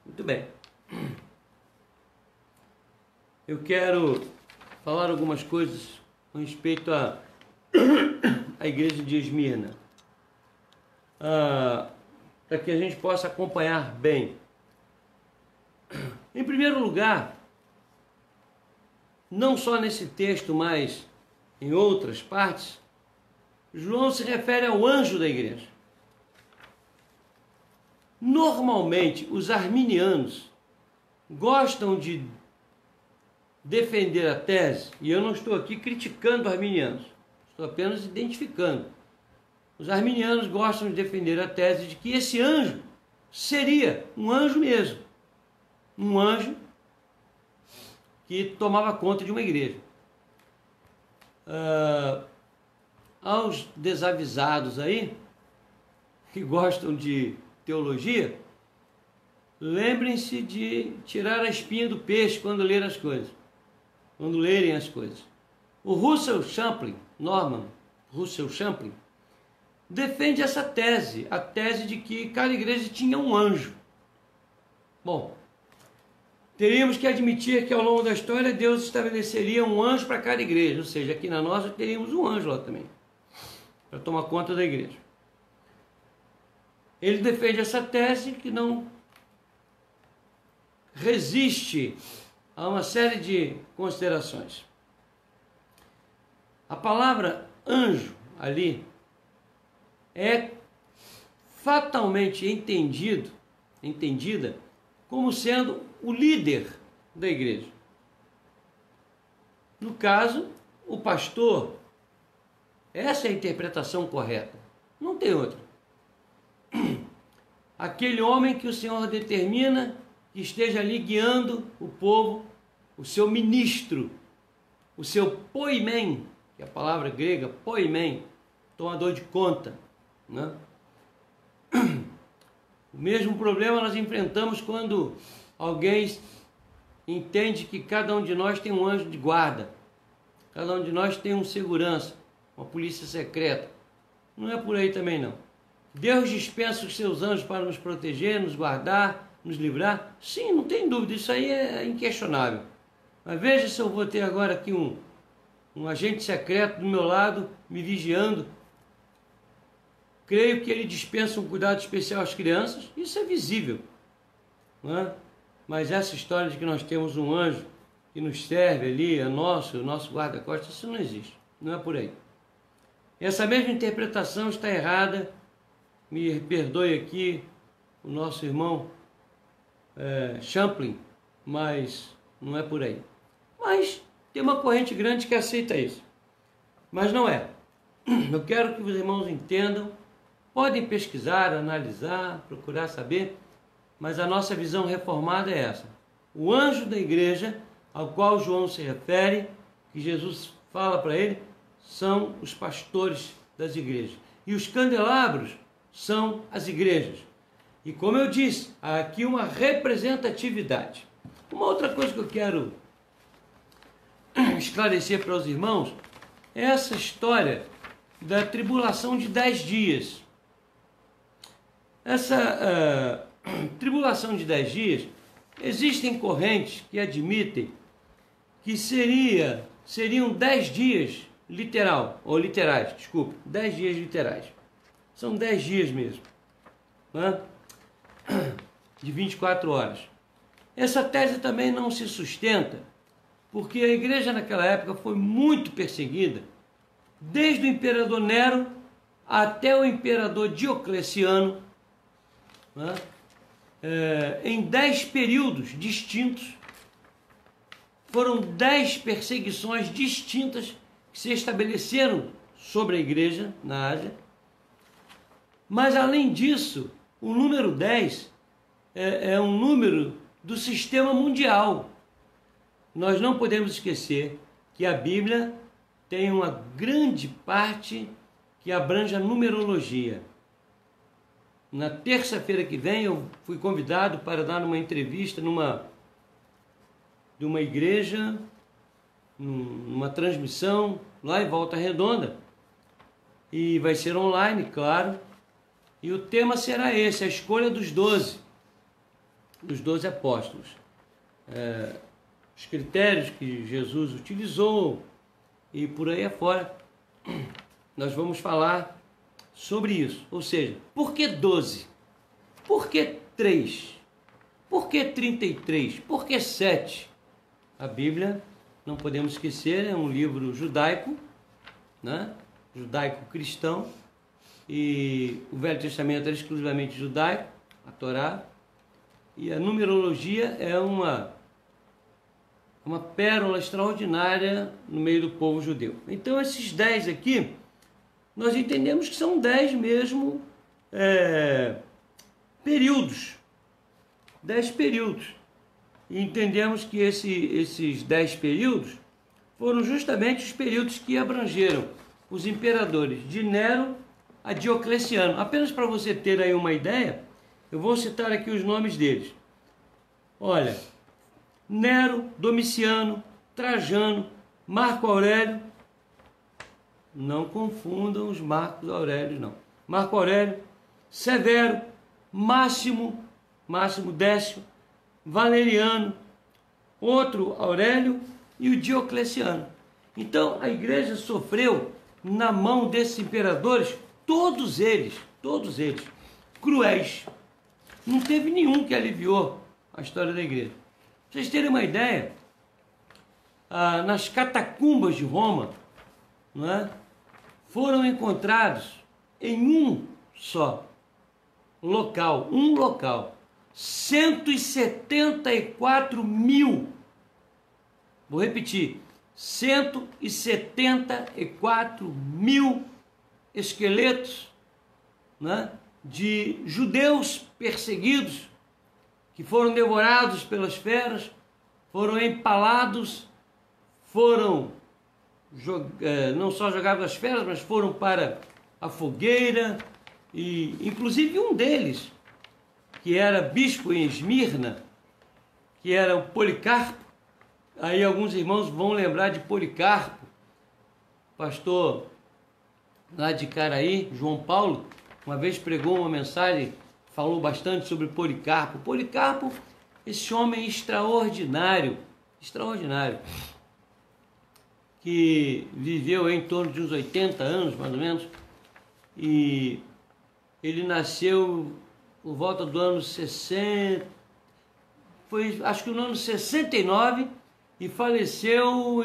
Muito bem. Eu quero falar algumas coisas com respeito à igreja de Esmirna, para que a gente possa acompanhar bem. Em primeiro lugar, não só nesse texto, mas em outras partes, João se refere ao anjo da igreja. Normalmente, os arminianos gostam de defender a tese, e eu não estou aqui criticando os arminianos, estou apenas identificando. Os arminianos gostam de defender a tese de que esse anjo seria um anjo mesmo, um anjo que tomava conta de uma igreja. Aos desavisados aí, que gostam de teologia, lembrem-se de tirar a espinha do peixe quando lerem as coisas. O Russell Champlin, Norman Russell Champlin, defende essa tese, a tese de que cada igreja tinha um anjo. Bom, teríamos que admitir que ao longo da história Deus estabeleceria um anjo para cada igreja, ou seja, aqui na nossa teríamos um anjo lá também, para tomar conta da igreja. Ele defende essa tese que não resiste a uma série de considerações. A palavra anjo ali é fatalmente entendida como sendo o líder da igreja. No caso, o pastor. Essa é a interpretação correta. Não tem outra. Aquele homem que o Senhor determina que esteja ali guiando o povo, o seu ministro, o seu poimen, que é a palavra grega, poimen, tomador de conta, né? O mesmo problema nós enfrentamos quando alguém entende que cada um de nós tem um anjo de guarda, cada um de nós tem um segurança, uma polícia secreta. Não é por aí também não. Deus dispensa os seus anjos para nos proteger, nos guardar, nos livrar. Sim, não tem dúvida, isso aí é inquestionável. Mas veja se eu vou ter agora aqui um agente secreto do meu lado, me vigiando. Creio que ele dispensa um cuidado especial às crianças, isso é visível, não é? Mas essa história de que nós temos um anjo que nos serve ali, é nosso, o nosso guarda-costas, isso não existe, não é por aí. Essa mesma interpretação está errada, me perdoe aqui o nosso irmão Champlin, mas não é por aí. Mas tem uma corrente grande que aceita isso, mas não é. eu quero que os irmãos entendam, podem pesquisar, analisar, procurar saber, mas a nossa visão reformada é essa. O anjo da igreja, ao qual João se refere, que Jesus fala para ele, são os pastores das igrejas. E os candelabros são as igrejas. E como eu disse, há aqui uma representatividade. Uma outra coisa que eu quero esclarecer para os irmãos é essa história da tribulação de 10 dias. Essa tribulação de 10 dias, existem correntes que admitem que seriam 10 dias literais, 10 dias literais. São 10 dias mesmo, né? De 24 horas. Essa tese também não se sustenta, porque a igreja naquela época foi muito perseguida, desde o imperador Nero até o imperador Diocleciano, né? Em 10 períodos distintos. Foram 10 perseguições distintas que se estabeleceram sobre a igreja na Ásia. Mas, além disso, o número 10 é um número do sistema mundial. Nós não podemos esquecer que a Bíblia tem uma grande parte que abrange a numerologia. Na terça-feira que vem, eu fui convidado para dar uma entrevista de uma igreja, numa transmissão lá em Volta Redonda, e vai ser online, claro, e o tema será esse, a escolha dos 12 apóstolos, os critérios que Jesus utilizou e por aí afora. Nós vamos falar sobre isso, ou seja, por que 12? Por que 3? Por que 33? Por que 7? A Bíblia, não podemos esquecer, é um livro judaico, né? Judaico-cristão, e o Velho Testamento era exclusivamente judaico, a Torá, e a numerologia é uma pérola extraordinária no meio do povo judeu. Então esses 10 aqui, nós entendemos que são 10 mesmo períodos, 10 períodos. E entendemos que esses 10 períodos foram justamente os períodos que abrangeram os imperadores de Nero a Diocleciano. Apenas para você ter aí uma ideia, eu vou citar aqui os nomes deles. Olha, Nero, Domiciano, Trajano, Marco Aurélio. Não confundam os Marcos Aurélios, não. Marco Aurélio, Severo, Máximo Décio, Valeriano, outro Aurélio e o Diocleciano. Então a igreja sofreu na mão desses imperadores, todos eles cruéis. Não teve nenhum que aliviou a história da igreja. Pra vocês terem uma ideia, nas catacumbas de Roma, não é, foram encontrados em um local, 174 mil, vou repetir, 174 mil esqueletos, né, de judeus perseguidos, que foram devorados pelas feras, foram empalados, foram não só jogados às feras, mas foram para a fogueira, e inclusive um deles, que era bispo em Esmirna, que era o Policarpo. Aí alguns irmãos vão lembrar de Policarpo, pastor lá de Caraí, João Paulo, uma vez pregou uma mensagem, falou bastante sobre Policarpo. Policarpo, esse homem extraordinário, que viveu em torno de uns 80 anos, mais ou menos, e ele nasceu por volta do ano 60, acho que no ano 69, e faleceu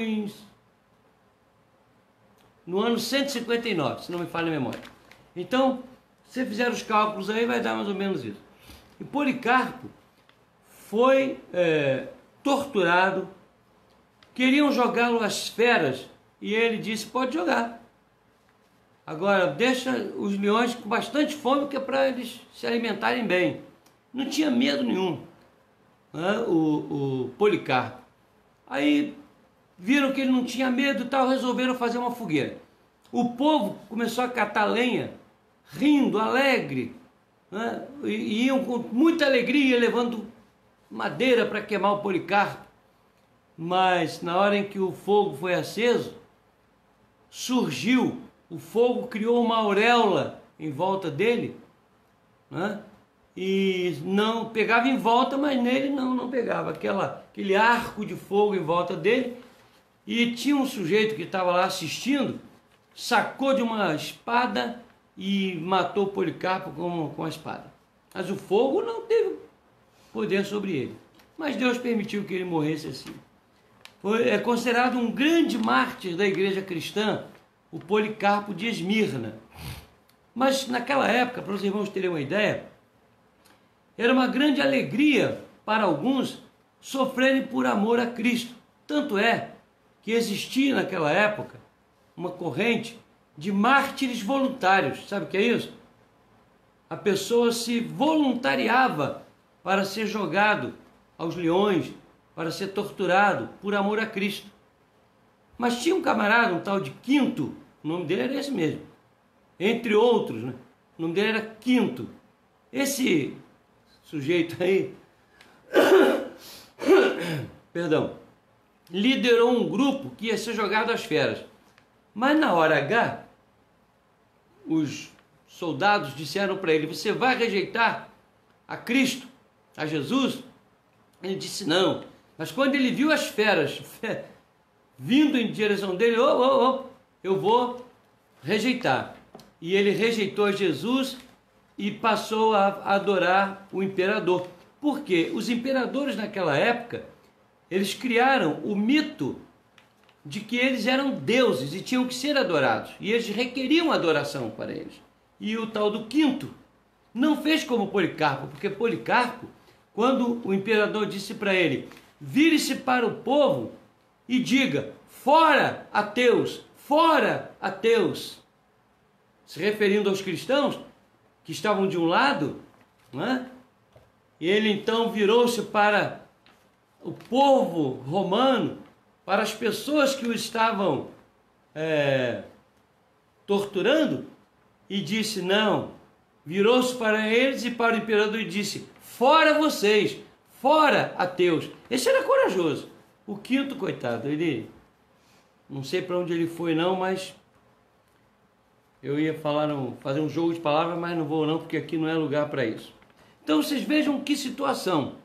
no ano 159, se não me falha a memória. Então, se você fizer os cálculos aí, vai dar mais ou menos isso. E Policarpo foi torturado, queriam jogá-lo às feras, e ele disse, pode jogar. Agora, deixa os leões com bastante fome, que é para eles se alimentarem bem. Não tinha medo nenhum, né? O Policarpo. Aí viram que ele não tinha medo e tal, resolveram fazer uma fogueira. O povo começou a catar lenha, rindo, alegre, né? E iam com muita alegria levando madeira para queimar o Policarpo. Mas na hora em que o fogo foi aceso, surgiu, o fogo criou uma auréola em volta dele, né? E não pegava em volta, mas nele não pegava, aquele arco de fogo em volta dele. E tinha um sujeito que estava lá assistindo, sacou de uma espada e matou o Policarpo com a espada. Mas o fogo não teve poder sobre ele. Mas Deus permitiu que ele morresse assim. É considerado um grande mártir da igreja cristã, o Policarpo de Esmirna. Mas naquela época, para os irmãos terem uma ideia, era uma grande alegria para alguns sofrerem por amor a Cristo. Tanto é que existia naquela época uma corrente de mártires voluntários. Sabe o que é isso? A pessoa se voluntariava para ser jogado aos leões, para ser torturado por amor a Cristo. Mas tinha um camarada, um tal de Quinto, o nome dele era esse mesmo, entre outros, né? O nome dele era Quinto. Esse sujeito aí, perdão, liderou um grupo que ia ser jogado às feras. Mas na hora H, os soldados disseram para ele: você vai rejeitar a Cristo, a Jesus? Ele disse não. Mas quando ele viu as feras vindo em direção dele, eu vou rejeitar. E ele rejeitou Jesus e passou a adorar o imperador. Porque os imperadores naquela época, eles criaram o mito de que eles eram deuses e tinham que ser adorados. E eles requeriam adoração para eles. E o tal do Quinto não fez como Policarpo, porque Policarpo, quando o imperador disse para ele: vire-se para o povo e diga: fora ateus, fora ateus, se referindo aos cristãos que estavam de um lado, né? E ele então virou-se para o povo romano, para as pessoas que o estavam torturando, e disse não, virou-se para eles e para o imperador e disse: fora vocês, fora ateus. Esse era corajoso. O Quinto, coitado, ele, não sei para onde ele foi não, mas eu ia fazer um jogo de palavras, mas não vou não, porque aqui não é lugar para isso. Então vocês vejam que situação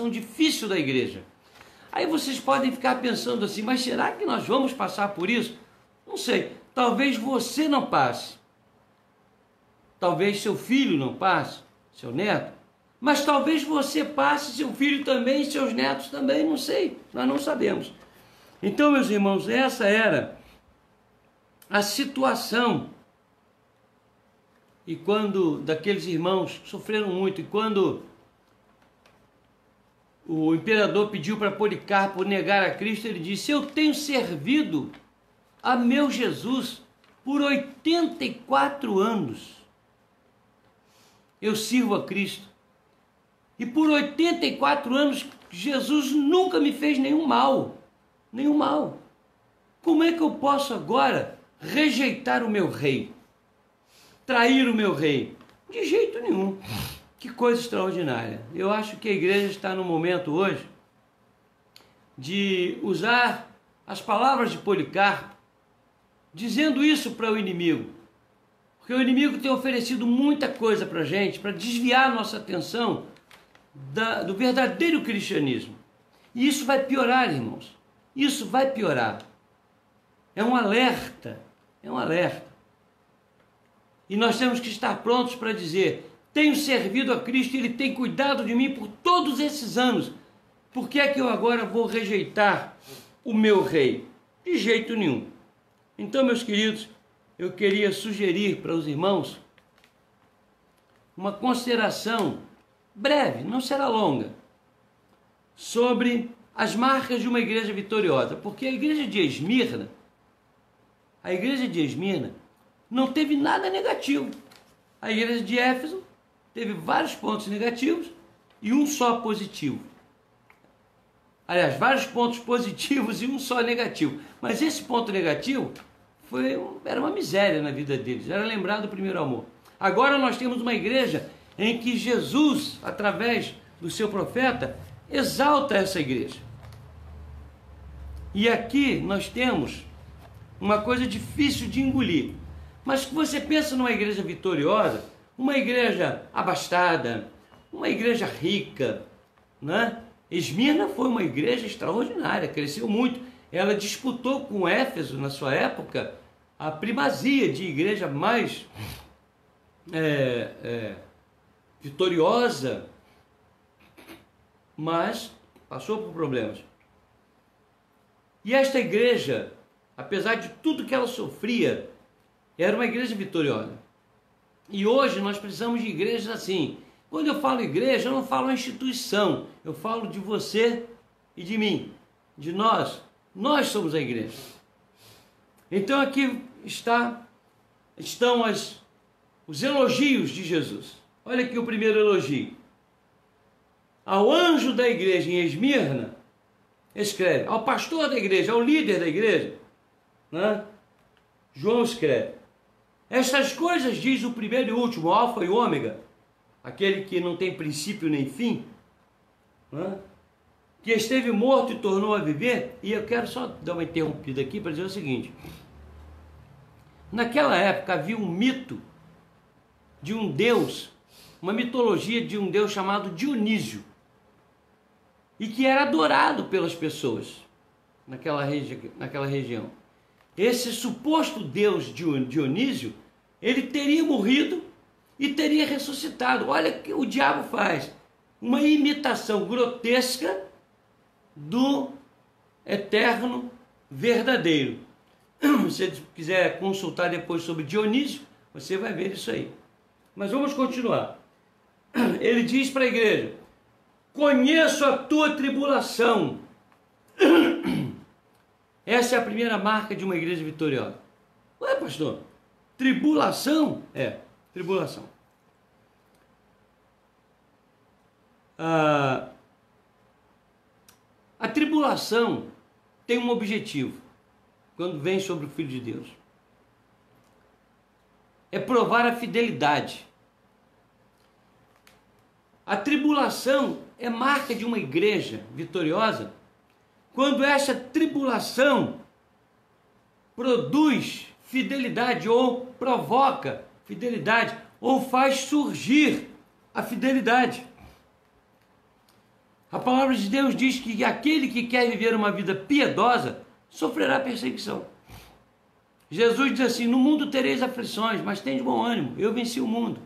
difícil da igreja. Aí vocês podem ficar pensando assim: mas será que nós vamos passar por isso? Não sei, talvez você não passe, talvez seu filho não passe, seu neto, mas talvez você passe, seu filho também, seus netos também, não sei, nós não sabemos. Então, meus irmãos, essa era a situação. E quando daqueles irmãos sofreram muito, e quando o imperador pediu para Policarpo negar a Cristo, ele disse: eu tenho servido a meu Jesus por 84 anos. Eu sirvo a Cristo. E por 84 anos, Jesus nunca me fez nenhum mal. Nenhum mal. Como é que eu posso agora rejeitar o meu rei? Trair o meu rei? De jeito nenhum. Que coisa extraordinária. Eu acho que a igreja está no momento hoje de usar as palavras de Policarpo, dizendo isso para o inimigo. Porque o inimigo tem oferecido muita coisa para a gente, para desviar a nossa atenção do verdadeiro cristianismo. E isso vai piorar, irmãos. Isso vai piorar. É um alerta. É um alerta. E nós temos que estar prontos para dizer: tenho servido a Cristo e Ele tem cuidado de mim por todos esses anos. Por que é que eu agora vou rejeitar o meu rei? De jeito nenhum. Então, meus queridos, eu queria sugerir para os irmãos uma consideração breve, não será longa, sobre as marcas de uma igreja vitoriosa. Porque a igreja de Esmirna a igreja de Esmirna não teve nada negativo. A igreja de Éfeso teve vários pontos negativos e um só positivo. Aliás, vários pontos positivos e um só negativo. Mas esse ponto negativo era uma miséria na vida deles. Era lembrar do primeiro amor. Agora nós temos uma igreja em que Jesus, através do seu profeta, exalta essa igreja. E aqui nós temos uma coisa difícil de engolir. Mas se você pensa numa igreja vitoriosa, uma igreja abastada, uma igreja rica, né? Esmirna foi uma igreja extraordinária, cresceu muito. Ela disputou com Éfeso, na sua época, a primazia de igreja mais vitoriosa, mas passou por problemas. E esta igreja, apesar de tudo que ela sofria, era uma igreja vitoriosa. E hoje nós precisamos de igrejas assim. Quando eu falo igreja, eu não falo uma instituição, eu falo de você e de mim, de nós. Nós somos a igreja. Então aqui estão os elogios de Jesus. Olha aqui o primeiro elogio. Ao anjo da igreja em Esmirna, escreve. Ao pastor da igreja, ao líder da igreja, né? João escreve. Estas coisas diz o primeiro e último, o alfa e o ômega, aquele que não tem princípio nem fim, né? Que esteve morto e tornou a viver. E eu quero só dar uma interrompida aqui para dizer o seguinte. Naquela época havia um mito de um deus, uma mitologia de um deus chamado Dionísio, e que era adorado pelas pessoas naquela região. Esse suposto deus Dionísio, ele teria morrido e teria ressuscitado. Olha o que o diabo faz. Uma imitação grotesca do eterno verdadeiro. Se você quiser consultar depois sobre Dionísio, você vai ver isso aí. Mas vamos continuar. Ele diz para a igreja: conheço a tua tribulação. Essa é a primeira marca de uma igreja vitoriosa. Ué, pastor, tribulação? É, tribulação. A tribulação tem um objetivo, quando vem sobre o Filho de Deus. É provar a fidelidade. A tribulação é marca de uma igreja vitoriosa quando essa tribulação produz fidelidade ou provoca fidelidade ou faz surgir a fidelidade. A palavra de Deus diz que aquele que quer viver uma vida piedosa sofrerá perseguição. Jesus diz assim: no mundo tereis aflições, mas tende bom ânimo, eu venci o mundo.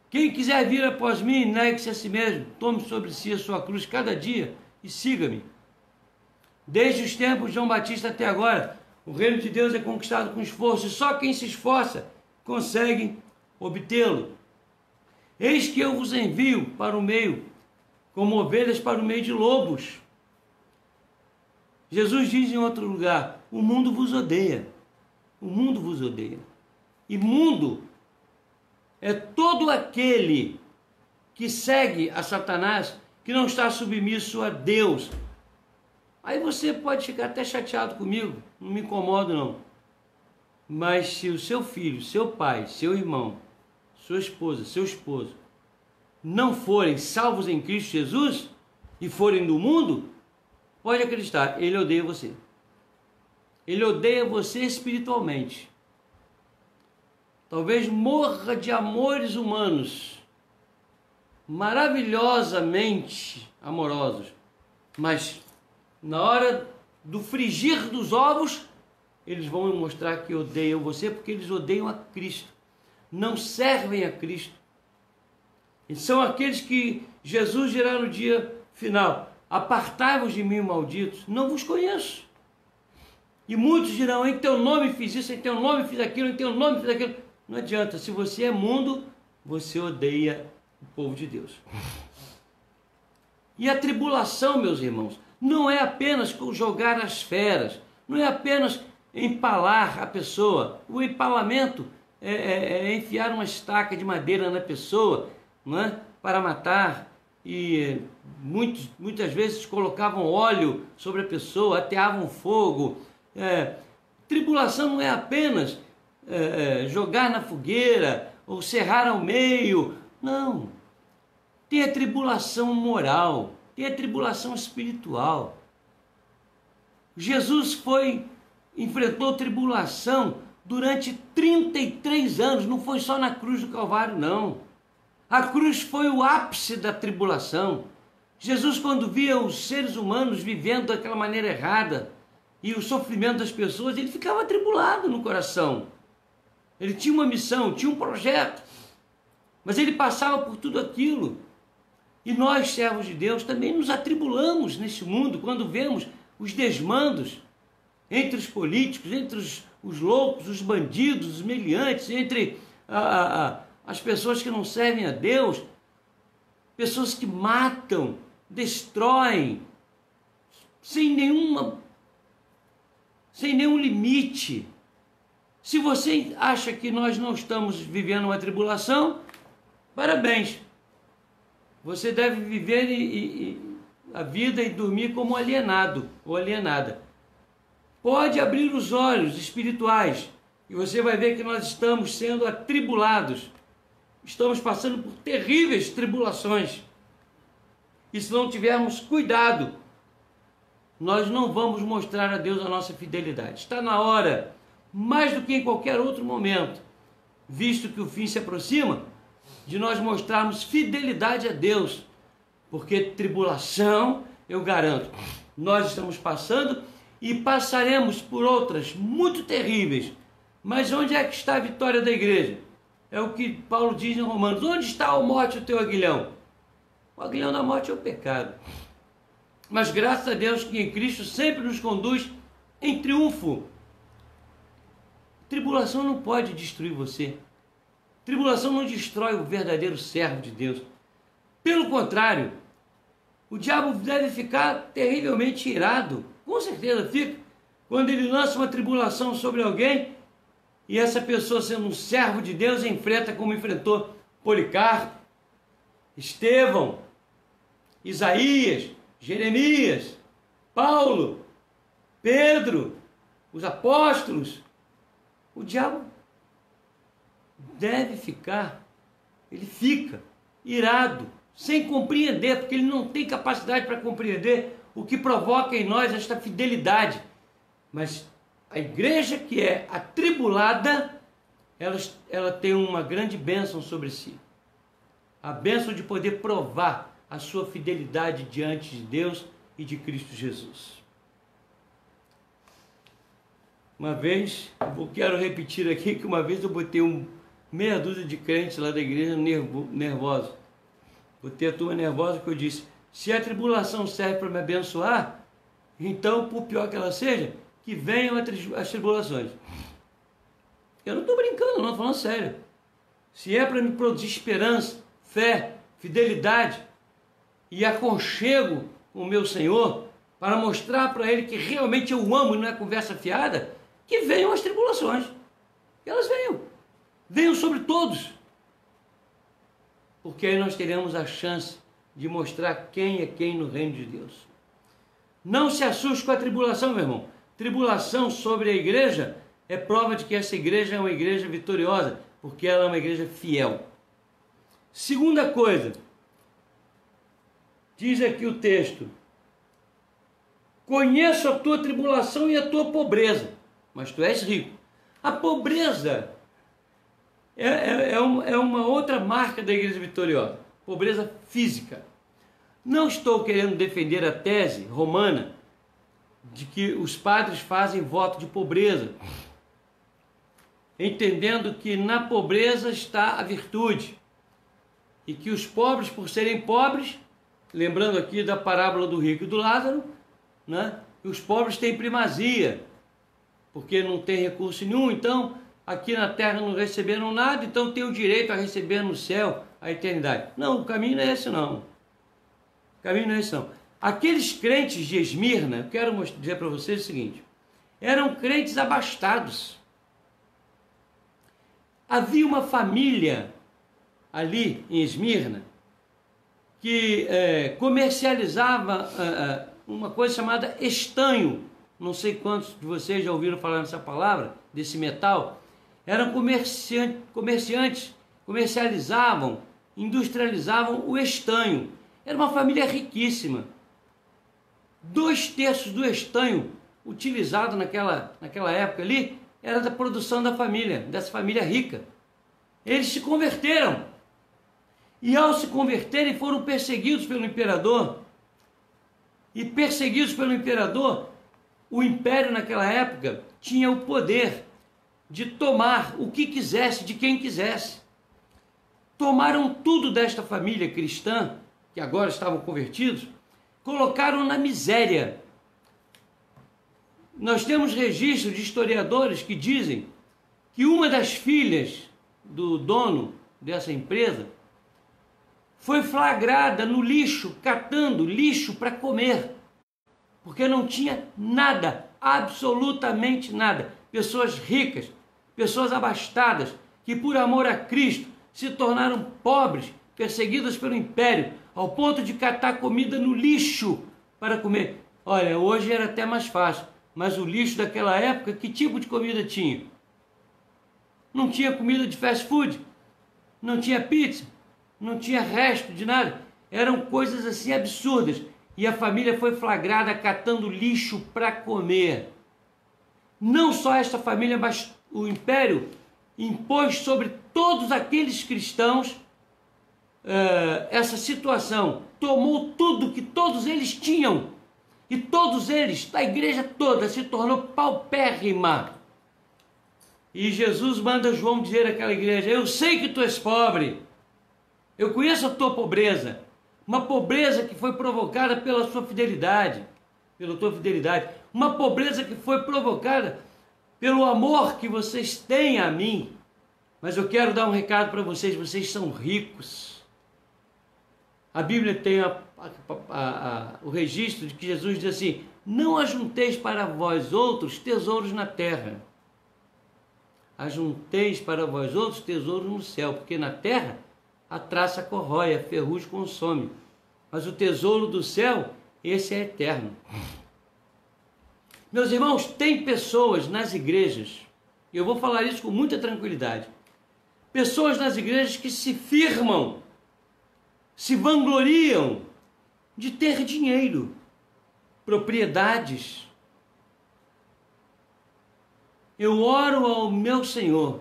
Quem quiser vir após mim, negue-se a si mesmo, tome sobre si a sua cruz cada dia e siga-me. Desde os tempos de João Batista até agora, o reino de Deus é conquistado com esforço, e só quem se esforça consegue obtê-lo. Eis que eu vos envio para o meio, como ovelhas para o meio de lobos. Jesus diz em outro lugar: o mundo vos odeia. O mundo vos odeia. E mundo é todo aquele que segue a Satanás, que não está submisso a Deus. Aí você pode ficar até chateado comigo, não me incomodo não. Mas se o seu filho, seu pai, seu irmão, sua esposa, seu esposo, não forem salvos em Cristo Jesus e forem do mundo, pode acreditar, ele odeia você. Ele odeia você espiritualmente. Talvez morra de amores humanos, maravilhosamente amorosos, mas na hora do frigir dos ovos, eles vão mostrar que odeiam você, porque eles odeiam a Cristo, não servem a Cristo. E são aqueles que Jesus dirá no dia final: apartai-vos de mim, malditos, não vos conheço. E muitos dirão: em teu nome fiz isso, em teu nome fiz aquilo, em teu nome fiz aquilo. Não adianta, se você é mundo, você odeia o povo de Deus. E a tribulação, meus irmãos, não é apenas jogar as feras, não é apenas empalar a pessoa. O empalamento é enfiar uma estaca de madeira na pessoa, não é? Para matar, e muitas vezes colocavam óleo sobre a pessoa, ateavam fogo. Tribulação não é apenas jogar na fogueira ou serrar ao meio, não. Tem a tribulação moral, tem a tribulação espiritual. Jesus enfrentou tribulação durante 33 anos, não foi só na cruz do Calvário, não. A cruz foi o ápice da tribulação. Jesus, quando via os seres humanos vivendo daquela maneira errada e o sofrimento das pessoas, ele ficava atribulado no coração. Ele tinha uma missão, tinha um projeto, mas ele passava por tudo aquilo. E nós, servos de Deus, também nos atribulamos neste mundo quando vemos os desmandos entre os políticos, entre os loucos, os bandidos, os meliantes, entre as pessoas que não servem a Deus, pessoas que matam, destroem, sem nenhum limite. Se você acha que nós não estamos vivendo uma tribulação, parabéns. Você deve viver a vida e dormir como alienado ou alienada. Pode abrir os olhos espirituais e você vai ver que nós estamos sendo atribulados. Estamos passando por terríveis tribulações. E se não tivermos cuidado, nós não vamos mostrar a Deus a nossa fidelidade. Está na hora, mais do que em qualquer outro momento, visto que o fim se aproxima, de nós mostrarmos fidelidade a Deus. Porque tribulação, eu garanto, nós estamos passando e passaremos por outras muito terríveis. Mas onde é que está a vitória da igreja? É o que Paulo diz em Romanos. Onde está a morte, o teu aguilhão? O aguilhão da morte é o pecado. Mas graças a Deus que em Cristo sempre nos conduz em triunfo. Tribulação não pode destruir você. Tribulação não destrói o verdadeiro servo de Deus. Pelo contrário, o diabo deve ficar terrivelmente irado. Com certeza fica. Quando ele lança uma tribulação sobre alguém e essa pessoa, sendo um servo de Deus, enfrenta como enfrentou Policarpo, Estevão, Isaías, Jeremias, Paulo, Pedro, os apóstolos. O diabo deve ficar, ele fica irado, sem compreender, porque ele não tem capacidade para compreender o que provoca em nós esta fidelidade. Mas a igreja que é atribulada, ela tem uma grande bênção sobre si. A bênção de poder provar a sua fidelidade diante de Deus e de Cristo Jesus. Uma vez, eu quero repetir aqui que uma vez eu botei meia dúzia de crentes lá da igreja nervosos. Botei a turma nervosa que eu disse, se a tribulação serve para me abençoar, então, por pior que ela seja, que venham as tribulações. Eu não estou brincando, não, estou falando sério. Se é para me produzir esperança, fé, fidelidade e aconchego com o meu Senhor, para mostrar para Ele que realmente eu amo e não é conversa fiada, que venham as tribulações. Que elas venham. Venham sobre todos. Porque aí nós teremos a chance de mostrar quem é quem no reino de Deus. Não se assuste com a tribulação, meu irmão. Tribulação sobre a igreja é prova de que essa igreja é uma igreja vitoriosa, porque ela é uma igreja fiel. Segunda coisa, diz aqui o texto, conheço a tua tribulação e a tua pobreza, mas tu és rico. A pobreza é uma outra marca da igreja vitoriosa, pobreza física. Não estou querendo defender a tese romana de que os padres fazem voto de pobreza, entendendo que na pobreza está a virtude, e que os pobres, por serem pobres, lembrando aqui da parábola do rico e do Lázaro, né? Os pobres têm primazia, porque não tem recurso nenhum, então aqui na terra não receberam nada, então tem o direito a receber no céu a eternidade. Não, o caminho não é esse não. O caminho não é esse não. Aqueles crentes de Esmirna, eu quero dizer para vocês o seguinte, eram crentes abastados. Havia uma família ali em Esmirna que comercializava uma coisa chamada estanho. Não sei quantos de vocês já ouviram falar nessa palavra, desse metal. Eram comerciantes, comercializavam, industrializavam o estanho. Era uma família riquíssima. 2/3 do estanho utilizado naquela época ali era da produção da família, dessa família rica. Eles se converteram. E ao se converterem foram perseguidos pelo imperador. E perseguidos pelo imperador, o império naquela época tinha o poder de tomar o que quisesse de quem quisesse. Tomaram tudo desta família cristã, que agora estavam convertidos, colocaram na miséria. Nós temos registro de historiadores que dizem que uma das filhas do dono dessa empresa foi flagrada no lixo, catando lixo para comer, porque não tinha nada, absolutamente nada. Pessoas ricas, pessoas abastadas, que por amor a Cristo se tornaram pobres, perseguidas pelo império, ao ponto de catar comida no lixo para comer. Olha, hoje era até mais fácil, mas o lixo daquela época, que tipo de comida tinha? Não tinha comida de fast food, não tinha pizza, não tinha resto de nada. Eram coisas assim absurdas. E a família foi flagrada catando lixo para comer. Não só esta família, mas o império impôs sobre todos aqueles cristãos essa situação. Tomou tudo que todos eles tinham. E todos eles, a igreja toda, se tornou paupérrima. E Jesus manda João dizer àquela igreja: eu sei que tu és pobre. Eu conheço a tua pobreza. Uma pobreza que foi provocada pela sua fidelidade. Pela tua fidelidade. Uma pobreza que foi provocada pelo amor que vocês têm a mim. Mas eu quero dar um recado para vocês. Vocês são ricos. A Bíblia tem o registro de que Jesus diz assim: não ajunteis para vós outros tesouros na terra. Ajunteis para vós outros tesouros no céu. Porque na terra a traça corrói, a ferrugem consome. Mas o tesouro do céu, esse é eterno. Meus irmãos, tem pessoas nas igrejas, e eu vou falar isso com muita tranquilidade, pessoas nas igrejas que se firmam, se vangloriam de ter dinheiro, propriedades. Eu oro ao meu Senhor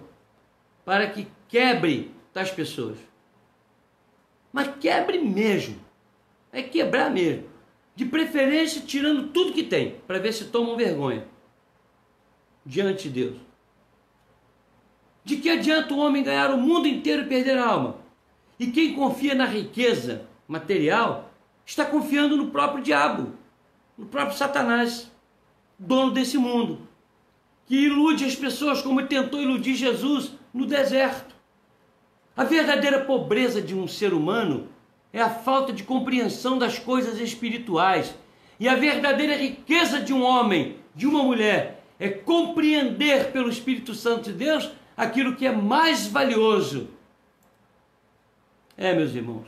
para que quebre tais pessoas. Mas quebre mesmo. É quebrar mesmo. De preferência tirando tudo que tem, para ver se tomam vergonha diante de Deus. De que adianta o homem ganhar o mundo inteiro e perder a alma? E quem confia na riqueza material está confiando no próprio diabo, no próprio Satanás, dono desse mundo, que ilude as pessoas como tentou iludir Jesus no deserto. A verdadeira pobreza de um ser humano é a falta de compreensão das coisas espirituais. E a verdadeira riqueza de um homem, de uma mulher, é compreender pelo Espírito Santo de Deus aquilo que é mais valioso. Meus irmãos,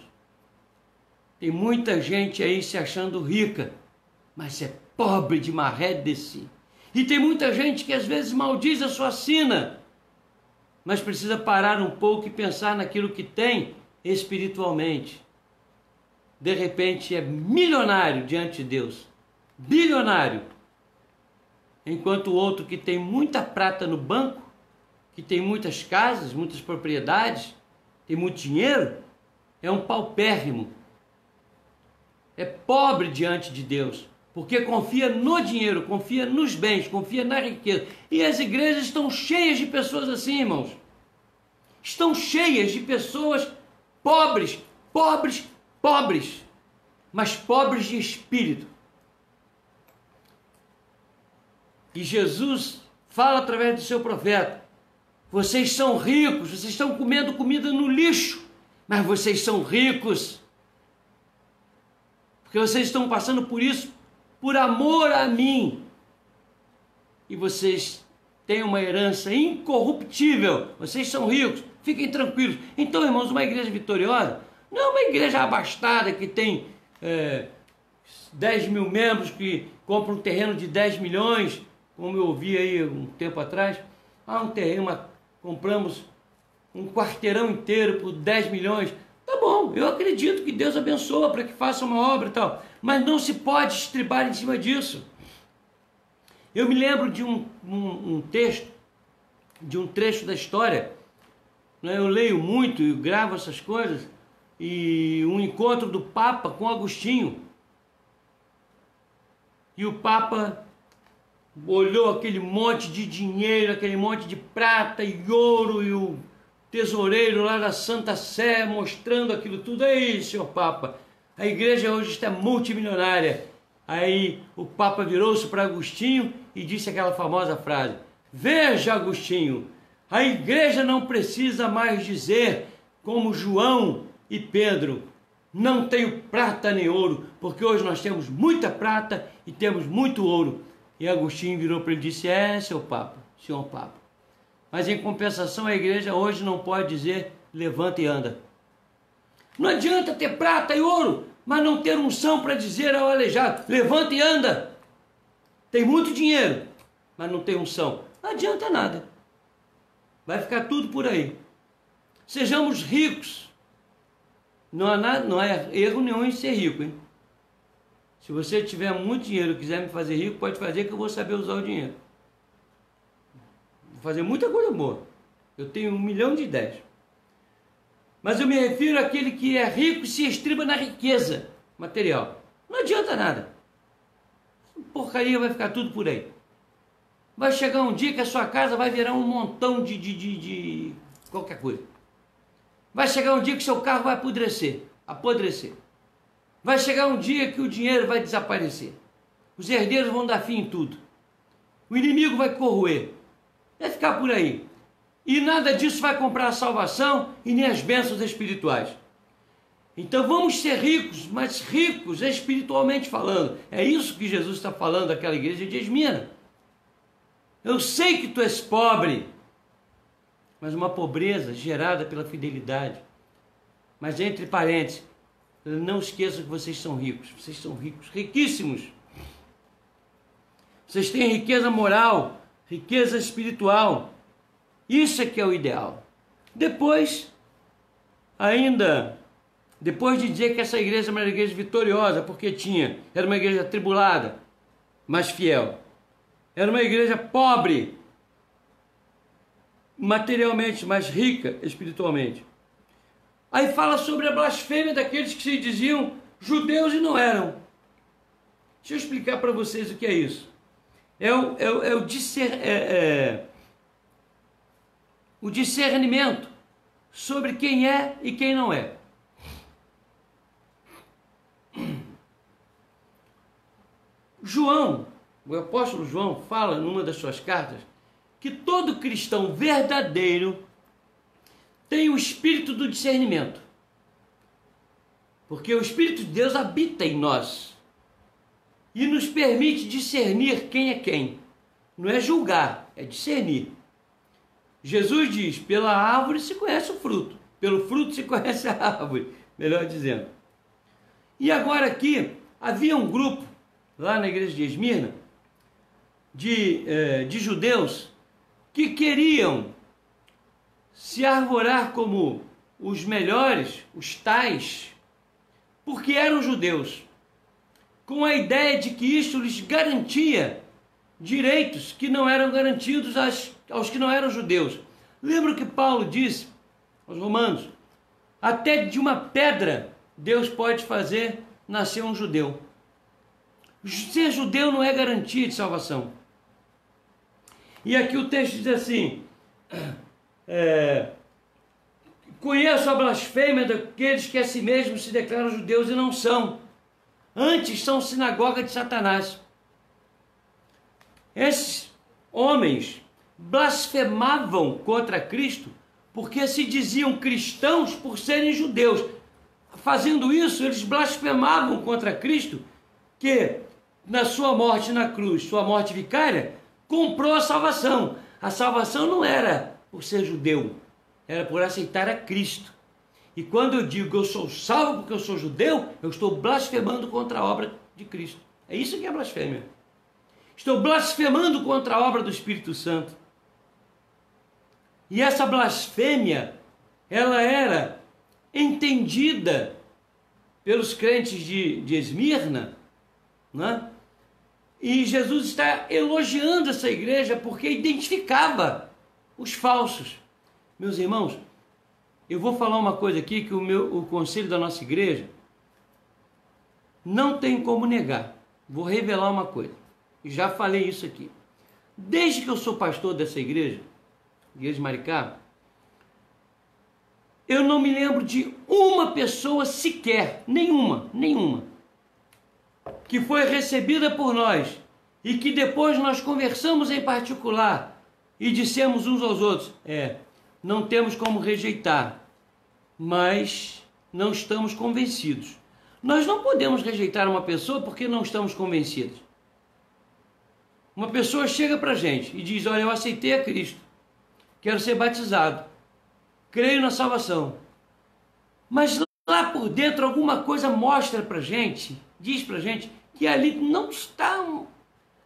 tem muita gente aí se achando rica, mas é pobre de maré de si. E tem muita gente que às vezes maldiz a sua sina, mas precisa parar um pouco e pensar naquilo que tem espiritualmente. De repente é milionário diante de Deus, bilionário, enquanto o outro que tem muita prata no banco, que tem muitas casas, muitas propriedades, tem muito dinheiro, é um paupérrimo, é pobre diante de Deus, porque confia no dinheiro, confia nos bens, confia na riqueza. E as igrejas estão cheias de pessoas assim, irmãos. Estão cheias de pessoas pobres, pobres, pobres, mas pobres de espírito. E Jesus fala através do seu profeta: vocês são ricos, vocês estão comendo comida no lixo, mas vocês são ricos, porque vocês estão passando por isso por amor a mim. e vocês têm uma herança incorruptível, vocês são ricos, fiquem tranquilos. Então, irmãos, uma igreja vitoriosa não é uma igreja abastada que tem 10 mil membros, que compra um terreno de 10 milhões, como eu ouvi aí um tempo atrás. Um terreno, compramos um quarteirão inteiro por 10 milhões. Tá bom, eu acredito que Deus abençoa para que faça uma obra e tal, mas não se pode estribar em cima disso. Eu me lembro de um texto, de um trecho da história, né? Eu leio muito e gravo essas coisas, e um encontro do Papa com Agostinho. E o Papa olhou aquele monte de dinheiro, aquele monte de prata e ouro, e o tesoureiro lá da Santa Sé mostrando aquilo tudo. Aí, senhor Papa, a igreja hoje está multimilionária. Aí o Papa virou-se para Agostinho e disse aquela famosa frase: veja, Agostinho, a igreja não precisa mais dizer, como João e Pedro, não tenho prata nem ouro, porque hoje nós temos muita prata e temos muito ouro. E Agostinho virou para ele e disse: seu Papa, senhor Papa, mas em compensação a igreja hoje não pode dizer levanta e anda. Não adianta ter prata e ouro, mas não ter unção para dizer ao aleijado levanta e anda. Tem muito dinheiro, mas não tem unção. Não adianta nada. Vai ficar tudo por aí. Sejamos ricos. Não há erro nenhum em ser rico, hein? Se você tiver muito dinheiro e quiser me fazer rico, pode fazer, que eu vou saber usar o dinheiro. Vou fazer muita coisa boa. Eu tenho 1 milhão de ideias. Mas eu me refiro àquele que é rico e se estriba na riqueza material. Não adianta nada. Porcaria, vai ficar tudo por aí. Vai chegar um dia que a sua casa vai virar um montão de qualquer coisa. Vai chegar um dia que seu carro vai apodrecer. Vai chegar um dia que o dinheiro vai desaparecer. Os herdeiros vão dar fim em tudo. O inimigo vai corroer. Vai ficar por aí. E nada disso vai comprar a salvação e nem as bênçãos espirituais. Então vamos ser ricos, mas ricos espiritualmente falando. É isso que Jesus está falando àquela igreja de Esmirna. Eu sei que tu és pobre, mas uma pobreza gerada pela fidelidade. Mas entre parênteses, não esqueçam que vocês são ricos. Vocês são ricos, riquíssimos. Vocês têm riqueza moral, riqueza espiritual. Isso é que é o ideal. Depois de dizer que essa igreja era uma igreja vitoriosa, porque era uma igreja atribulada, mas fiel. Era uma igreja pobre, materialmente, mas rica espiritualmente. Aí fala sobre a blasfêmia daqueles que se diziam judeus e não eram. Deixa eu explicar para vocês o que é isso. O discernimento sobre quem é e quem não é. João, o apóstolo João, fala numa das suas cartas que todo cristão verdadeiro tem o espírito do discernimento. Porque o Espírito de Deus habita em nós e nos permite discernir quem é quem. Não é julgar, é discernir. Jesus diz: pela árvore se conhece o fruto, pelo fruto se conhece a árvore, melhor dizendo. E agora aqui, havia um grupo, lá na igreja de Esmirna, de judeus, que queriam se arvorar como os melhores, os tais, porque eram judeus, com a ideia de que isso lhes garantia direitos que não eram garantidos aos que não eram judeus. Lembra que Paulo disse aos romanos: até de uma pedra Deus pode fazer nascer um judeu. Ser judeu não é garantia de salvação. E aqui o texto diz assim: conheço a blasfêmia daqueles que a si mesmos se declaram judeus e não são, antes são sinagoga de Satanás. Esses homens blasfemavam contra Cristo porque se diziam cristãos por serem judeus. Fazendo isso, eles blasfemavam contra Cristo, que na sua morte na cruz, sua morte vicária, comprou a salvação. A salvação não era por ser judeu, era por aceitar a Cristo. E quando eu digo que eu sou salvo porque eu sou judeu, eu estou blasfemando contra a obra de Cristo. É isso que é blasfêmia. Estou blasfemando contra a obra do Espírito Santo. E essa blasfêmia, ela era entendida pelos crentes de Esmirna, né? E Jesus está elogiando essa igreja porque identificava os falsos. Meus irmãos, eu vou falar uma coisa aqui que o conselho da nossa igreja não tem como negar. Vou revelar uma coisa. E já falei isso aqui. Desde que eu sou pastor dessa igreja, Igreja de Maricá, eu não me lembro de uma pessoa sequer, nenhuma, que foi recebida por nós e que depois nós conversamos em particular e dissemos uns aos outros, não temos como rejeitar, mas não estamos convencidos. Nós não podemos rejeitar uma pessoa porque não estamos convencidos. Uma pessoa chega para a gente e diz, olha, eu aceitei a Cristo, quero ser batizado, creio na salvação. Mas lá por dentro alguma coisa mostra para a gente, diz para a gente, que ali não está,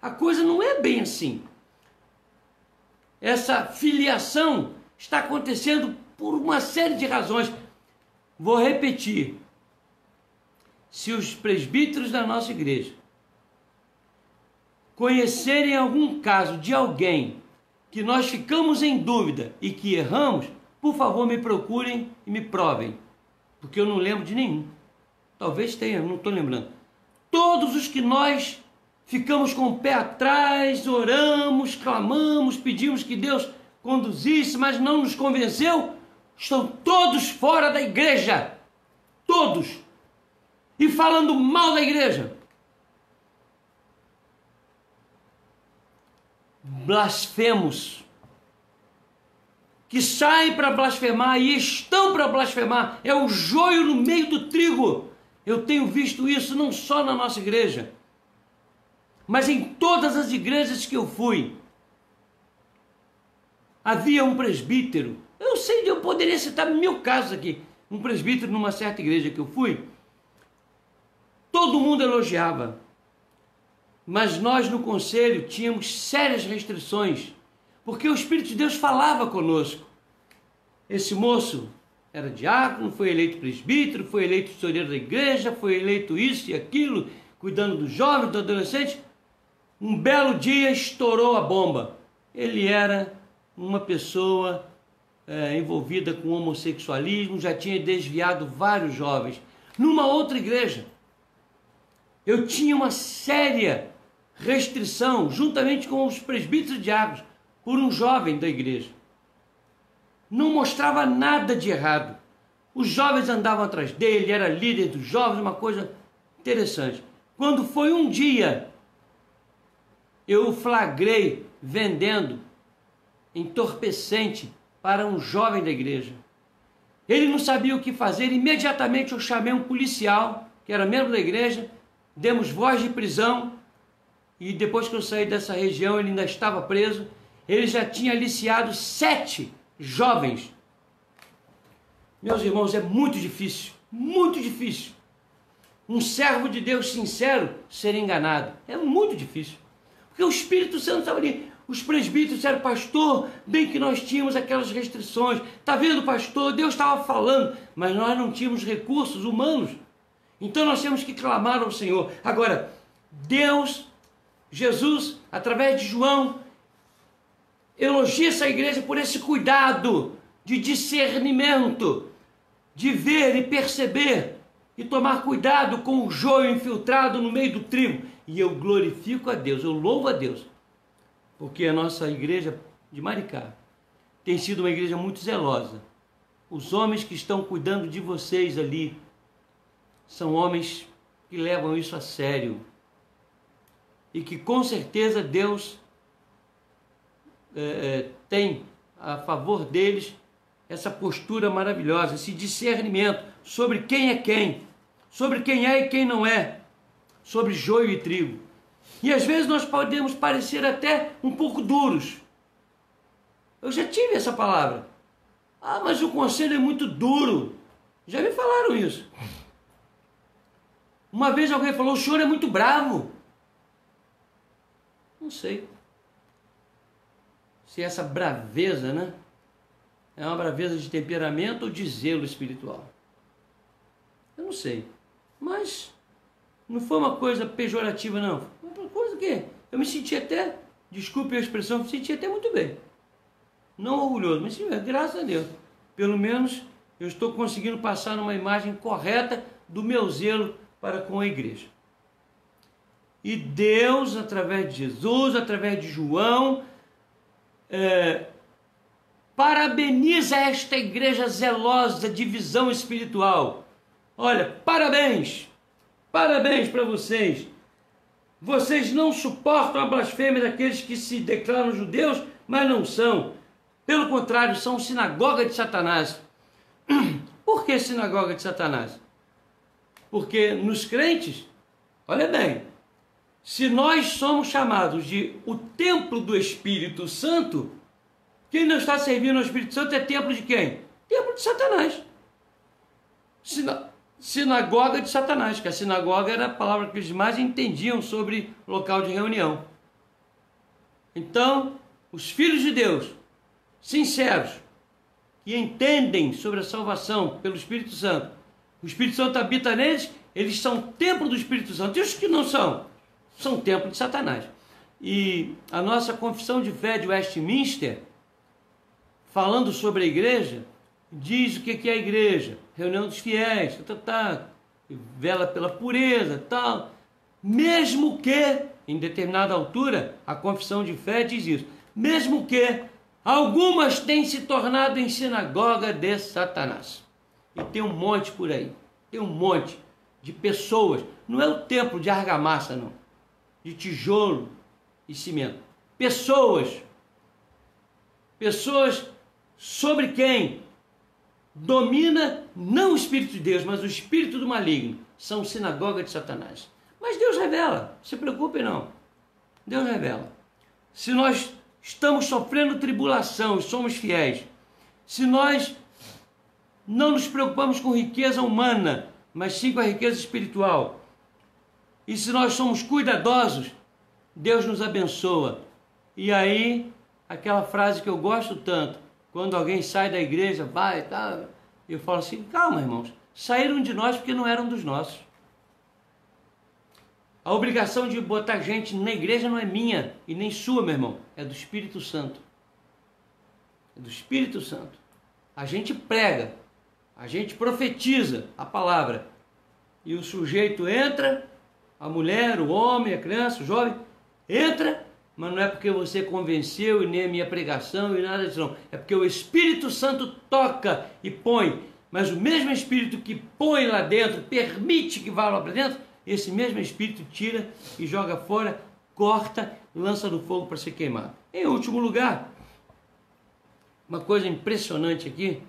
a coisa não é bem assim. Essa filiação está acontecendo por uma série de razões. Vou repetir. Se os presbíteros da nossa igreja conhecerem algum caso de alguém que nós ficamos em dúvida e que erramos, por favor me procurem e me provem, porque eu não lembro de nenhum. Talvez tenha, não estou lembrando. Todos os que nós ficamos com o pé atrás, oramos, clamamos, pedimos que Deus conduzisse, mas não nos convenceu, estão todos fora da igreja. Todos. E falando mal da igreja. Blasfemos. Que saem para blasfemar e estão para blasfemar. É o joio no meio do trigo. Eu tenho visto isso não só na nossa igreja, mas em todas as igrejas que eu fui. Havia um presbítero, eu poderia citar 1000 casos aqui, um presbítero numa certa igreja que eu fui, todo mundo elogiava, mas nós no conselho tínhamos sérias restrições, porque o Espírito de Deus falava conosco. Esse moço era diácono, foi eleito presbítero, foi eleito tesoureiro da igreja, foi eleito isso e aquilo, cuidando dos jovens, dos adolescentes. Um belo dia estourou a bomba. Ele era uma pessoa envolvida com homossexualismo, já tinha desviado vários jovens. Numa outra igreja, eu tinha uma séria restrição, juntamente com os presbíteros e diáconos, por um jovem da igreja. Não mostrava nada de errado. Os jovens andavam atrás dele, era líder dos jovens, uma coisa interessante. Quando foi um dia, eu o flagrei vendendo entorpecente para um jovem da igreja. Ele não sabia o que fazer, imediatamente eu chamei um policial, que era membro da igreja, demos voz de prisão, e depois que eu saí dessa região, ele ainda estava preso. Ele já tinha aliciado 7 jovens. Meus irmãos, é muito difícil, um servo de Deus sincero ser enganado. É muito difícil, porque o Espírito Santo estava ali. Os presbíteros disseram, pastor, bem que nós tínhamos aquelas restrições, está vendo, pastor, Deus estava falando, mas nós não tínhamos recursos humanos, então nós temos que clamar ao Senhor. Agora, Deus, Jesus, através de João, elogia essa igreja por esse cuidado de discernimento, de ver e perceber e tomar cuidado com o joio infiltrado no meio do trigo. E eu glorifico a Deus, eu louvo a Deus, porque a nossa igreja de Maricá tem sido uma igreja muito zelosa. Os homens que estão cuidando de vocês ali são homens que levam isso a sério e que com certeza Deus tem a favor deles essa postura maravilhosa, esse discernimento sobre quem é quem, sobre quem é e quem não é, sobre joio e trigo. E às vezes nós podemos parecer até um pouco duros. Eu já tive essa palavra. Ah, mas o conselho é muito duro. Já me falaram isso. Uma vez alguém falou, o senhor é muito bravo. Não sei se essa braveza, né, é uma braveza de temperamento ou de zelo espiritual. Eu não sei. Mas não foi uma coisa pejorativa, não. Foi uma coisa que eu me senti até, desculpe a expressão, me senti até muito bem. Não orgulhoso, mas sim, graças a Deus. Pelo menos eu estou conseguindo passar uma imagem correta do meu zelo para com a igreja. E Deus, através de Jesus, através de João, parabeniza esta igreja zelosa de visão espiritual. Olha, parabéns! Parabéns para vocês! Vocês não suportam a blasfêmia daqueles que se declaram judeus, mas não são. Pelo contrário, são sinagoga de Satanás. Por que sinagoga de Satanás? Porque nos crentes, olha bem, se nós somos chamados de o templo do Espírito Santo, quem não está servindo ao Espírito Santo é templo de quem? Templo de Satanás. Sinagoga de Satanás, que a sinagoga era a palavra que eles mais entendiam sobre local de reunião. Então, os filhos de Deus, sinceros, que entendem sobre a salvação pelo Espírito Santo, o Espírito Santo habita neles, eles são templo do Espírito Santo. E os que não são? São templo de Satanás. E a nossa confissão de fé de Westminster, falando sobre a igreja, diz o que é a igreja, reunião dos fiéis, vela pela pureza, tal. Mesmo que, em determinada altura, a confissão de fé diz isso, mesmo que algumas tenham se tornado em sinagoga de Satanás. E tem um monte por aí, tem um monte de pessoas, não é o templo de argamassa não, de tijolo e cimento, pessoas sobre quem domina não o Espírito de Deus, mas o Espírito do maligno, são sinagoga de Satanás. Mas Deus revela, não se preocupe não, Deus revela. Se nós estamos sofrendo tribulação e somos fiéis, se nós não nos preocupamos com riqueza humana, mas sim com a riqueza espiritual, e se nós somos cuidadosos, Deus nos abençoa. E aí, aquela frase que eu gosto tanto, quando alguém sai da igreja, vai, tá, eu falo assim, calma irmãos, saíram de nós porque não eram dos nossos. A obrigação de botar gente na igreja não é minha e nem sua, meu irmão, é do Espírito Santo. É do Espírito Santo. A gente prega, a gente profetiza a palavra e o sujeito entra, a mulher, o homem, a criança, o jovem, entra, mas não é porque você convenceu e nem a minha pregação e nada disso não. É porque o Espírito Santo toca e põe, mas o mesmo Espírito que põe lá dentro, permite que vá lá para dentro, esse mesmo Espírito tira e joga fora, corta e lança no fogo para ser queimado. Em último lugar, uma coisa impressionante aqui,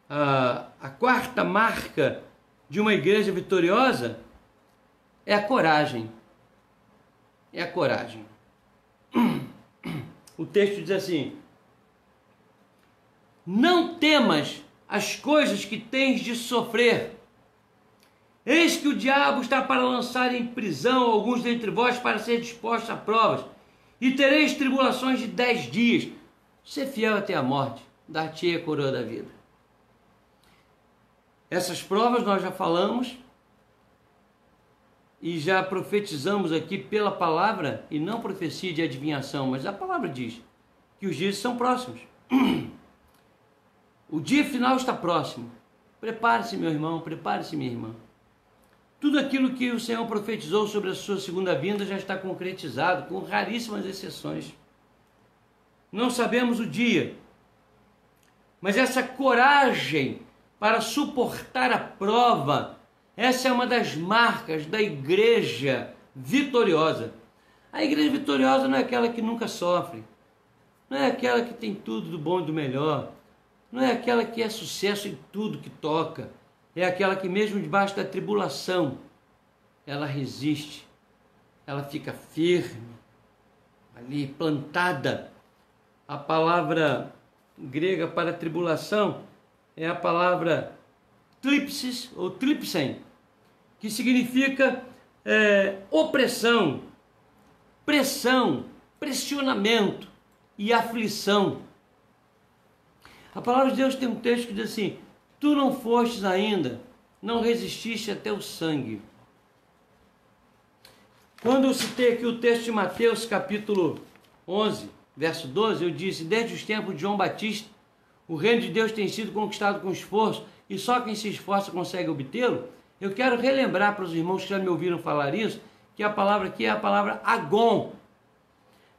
a quarta marca de uma igreja vitoriosa é a coragem. É a coragem. O texto diz assim: não temas as coisas que tens de sofrer. Eis que o diabo está para lançar em prisão alguns dentre vós para ser dispostos a provas, e tereis tribulações de 10 dias. Ser fiel até a morte, dar-te a coroa da vida. Essas provas nós já falamos e já profetizamos aqui pela palavra, e não profecia de adivinhação, mas a palavra diz que os dias são próximos. O dia final está próximo. Prepare-se, meu irmão, prepare-se, minha irmã. Tudo aquilo que o Senhor profetizou sobre a sua segunda vinda já está concretizado, com raríssimas exceções. Não sabemos o dia, mas essa coragem para suportar a prova, essa é uma das marcas da igreja vitoriosa. A igreja vitoriosa não é aquela que nunca sofre, não é aquela que tem tudo do bom e do melhor, não é aquela que é sucesso em tudo que toca, é aquela que mesmo debaixo da tribulação, ela resiste, ela fica firme, ali plantada. A palavra grega para tribulação é a palavra thlipsis ou thlipsen, que significa opressão, pressão, pressionamento e aflição. A palavra de Deus tem um texto que diz assim: tu não fostes ainda, não resististe até o sangue. Quando eu citei aqui o texto de Mateus capítulo 11, verso 12, eu disse: desde os tempos de João Batista, o reino de Deus tem sido conquistado com esforço e só quem se esforça consegue obtê-lo. Eu quero relembrar para os irmãos que já me ouviram falar isso, que a palavra aqui é a palavra agon,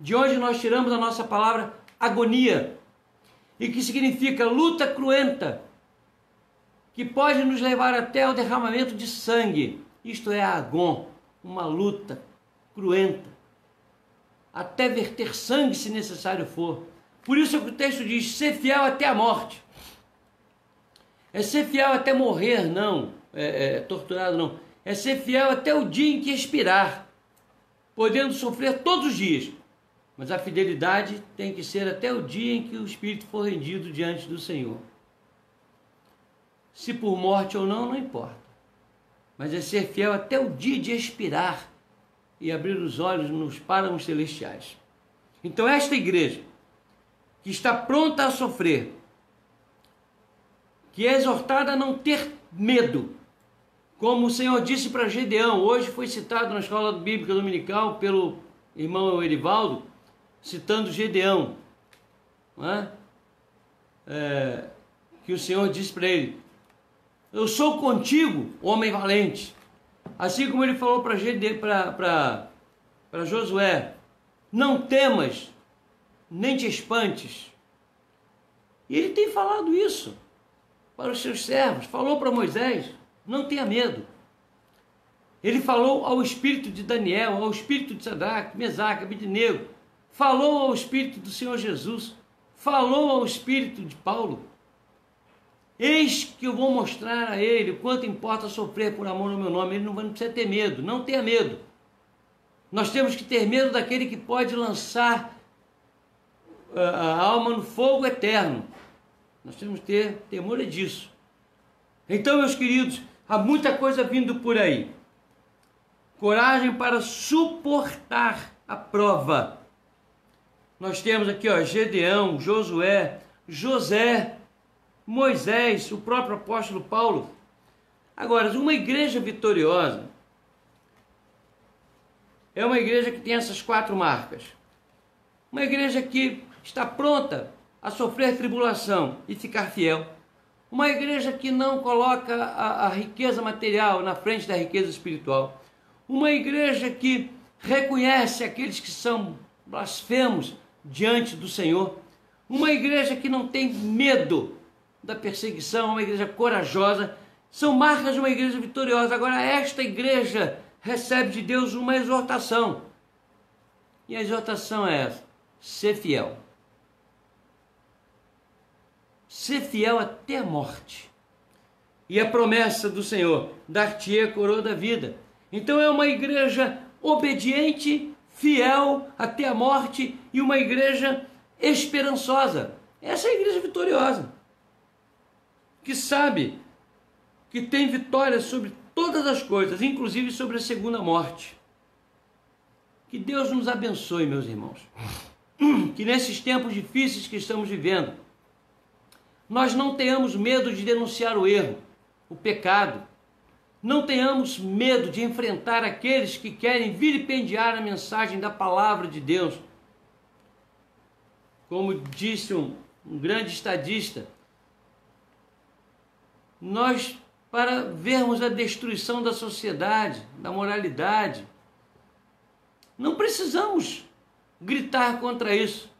de onde nós tiramos a nossa palavra agonia, e que significa luta cruenta, que pode nos levar até o derramamento de sangue. Isto é agon, uma luta cruenta, até verter sangue se necessário for. Por isso é que o texto diz: ser fiel até a morte. É ser fiel até morrer, não, torturado não. É ser fiel até o dia em que expirar, podendo sofrer todos os dias. Mas a fidelidade tem que ser até o dia em que o espírito for rendido diante do Senhor. Se por morte ou não, não importa. Mas é ser fiel até o dia de expirar e abrir os olhos nos páramos celestiais. Então esta igreja, que está pronta a sofrer, que é exortada a não ter medo, como o Senhor disse para Gedeão, hoje foi citado na escola bíblica dominical pelo irmão Erivaldo, citando Gedeão, não é? Que o Senhor disse para ele: eu sou contigo, homem valente. Assim como ele falou para Josué: não temas, nem te espantes. E ele tem falado isso para os seus servos. Falou para Moisés: não tenha medo. Ele falou ao espírito de Daniel, ao espírito de Sadraque, Mesaque, Abednego. Falou ao espírito do Senhor Jesus. Falou ao espírito de Paulo: eis que eu vou mostrar a ele o quanto importa sofrer por amor ao meu nome. Ele não precisa ter medo, não tenha medo. Nós temos que ter medo daquele que pode lançar a alma no fogo eterno. Nós temos que ter temor disso. Então, meus queridos, há muita coisa vindo por aí. Coragem para suportar a prova. Nós temos aqui, Gedeão, Josué, José, Moisés, o próprio apóstolo Paulo. Agora, uma igreja vitoriosa é uma igreja que tem essas 4 marcas. Uma igreja que está pronta a sofrer tribulação e ficar fiel. Uma igreja que não coloca a riqueza material na frente da riqueza espiritual. Uma igreja que reconhece aqueles que são blasfemos diante do Senhor. Uma igreja que não tem medo da perseguição, uma igreja corajosa. São marcas de uma igreja vitoriosa. Agora, esta igreja recebe de Deus uma exortação. E a exortação é essa: ser fiel. Ser fiel até a morte. E a promessa do Senhor: dar-te-ei a coroa da vida. Então é uma igreja obediente, fiel até a morte, e uma igreja esperançosa. Essa é a igreja vitoriosa, que sabe que tem vitória sobre todas as coisas, inclusive sobre a segunda morte. Que Deus nos abençoe, meus irmãos. Que nesses tempos difíceis que estamos vivendo, nós não tenhamos medo de denunciar o erro, o pecado. Não tenhamos medo de enfrentar aqueles que querem vilipendiar a mensagem da palavra de Deus. Como disse um grande estadista, nós, para vermos a destruição da sociedade, da moralidade, não precisamos gritar contra isso.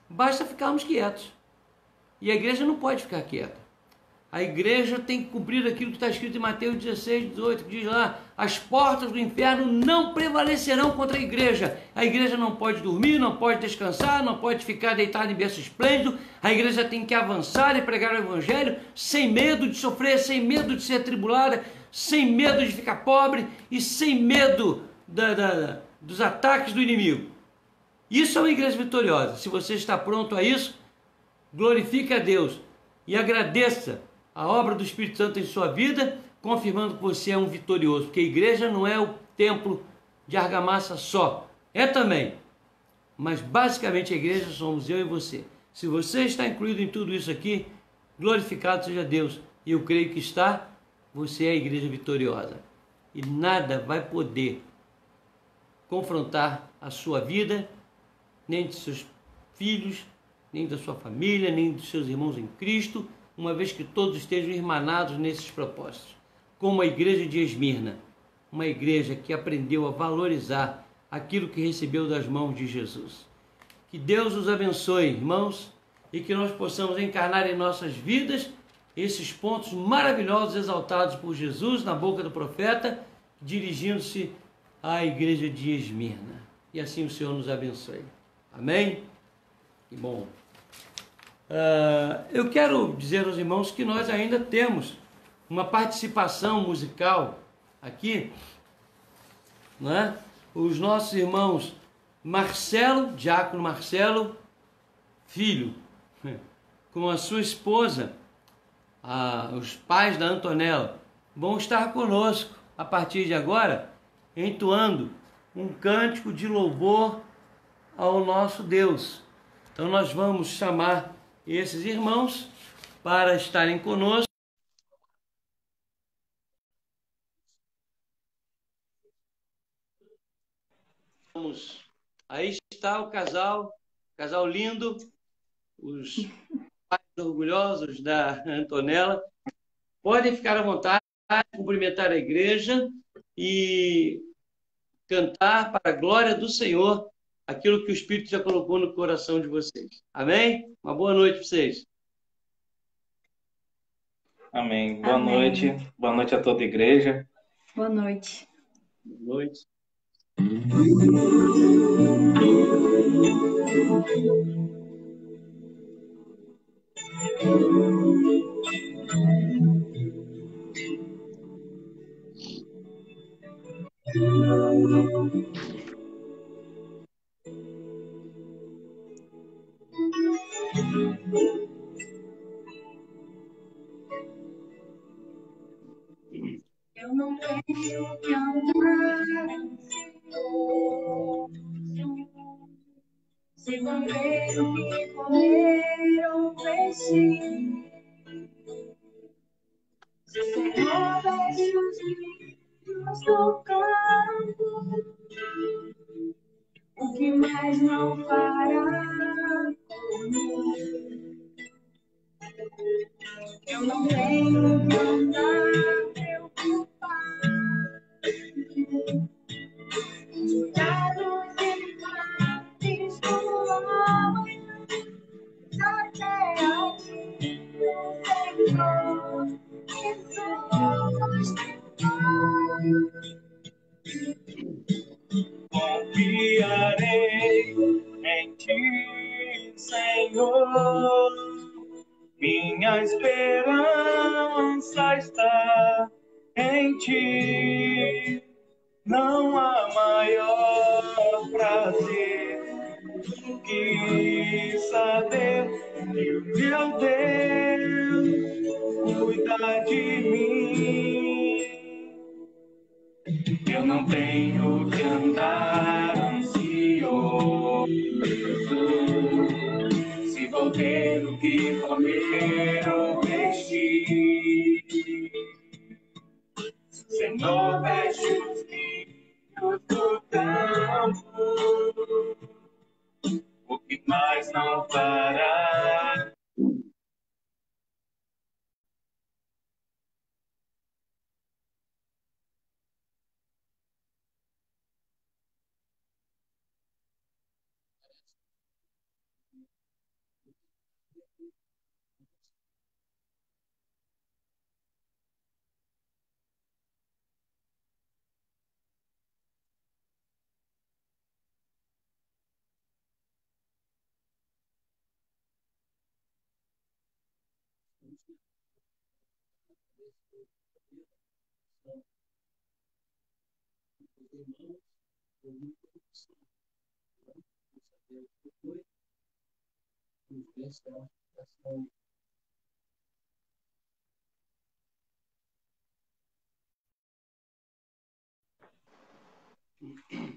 Basta ficarmos quietos. E a igreja não pode ficar quieta. A igreja tem que cumprir aquilo que está escrito em Mateus 16, 18, que diz lá: as portas do inferno não prevalecerão contra a igreja. A igreja não pode dormir, não pode descansar, não pode ficar deitada em berço esplêndido. A igreja tem que avançar e pregar o evangelho sem medo de sofrer, sem medo de ser atribulada, sem medo de ficar pobre e sem medo dos ataques do inimigo. Isso é uma igreja vitoriosa. Se você está pronto a isso, glorifique a Deus e agradeça a obra do Espírito Santo em sua vida, confirmando que você é um vitorioso, porque a igreja não é o templo de argamassa só, é também, mas basicamente a igreja somos eu e você. Se você está incluído em tudo isso aqui, glorificado seja Deus, e eu creio que está, você é a igreja vitoriosa, e nada vai poder confrontar a sua vida, nem de seus filhos, nem da sua família, nem dos seus irmãos em Cristo, uma vez que todos estejam irmanados nesses propósitos. Como a igreja de Esmirna, uma igreja que aprendeu a valorizar aquilo que recebeu das mãos de Jesus. Que Deus os abençoe, irmãos, e que nós possamos encarnar em nossas vidas esses pontos maravilhosos exaltados por Jesus na boca do profeta, dirigindo-se à igreja de Esmirna. E assim o Senhor nos abençoe. Amém? Que bom. Eu quero dizer aos irmãos que nós ainda temos uma participação musical aqui, não é? Os nossos irmãos Marcelo, diácono Marcelo, filho, com a sua esposa, os pais da Antonella, vão estar conosco a partir de agora, entoando um cântico de louvor ao nosso Deus. Então nós vamos chamar esses irmãos para estarem conosco. Aí está o casal lindo, os pais orgulhosos da Antonella. Podem ficar à vontade, cumprimentar a igreja e cantar para a glória do Senhor aquilo que o Espírito já colocou no coração de vocês. Amém? Uma boa noite para vocês. Amém. Boa noite. Boa noite a toda a igreja. Boa noite. Boa noite. Eu não tenho que andar se não tenho que comer ou vestir. Se o Senhor veste os lírios do campo, o que mais não fará por mim? Eu não tenho que andar preocupado, cuidados e males do homem, até aqui, Senhor, que somos teus. Confiarei em ti, Senhor. Minha esperança está em ti. Não há maior prazer do que saber que o meu Deus cuida de mim. Eu não tenho que andar ansioso se vou ter o que comer ou vestir. Senhor, veste os filhos do campo, o que mais não fará.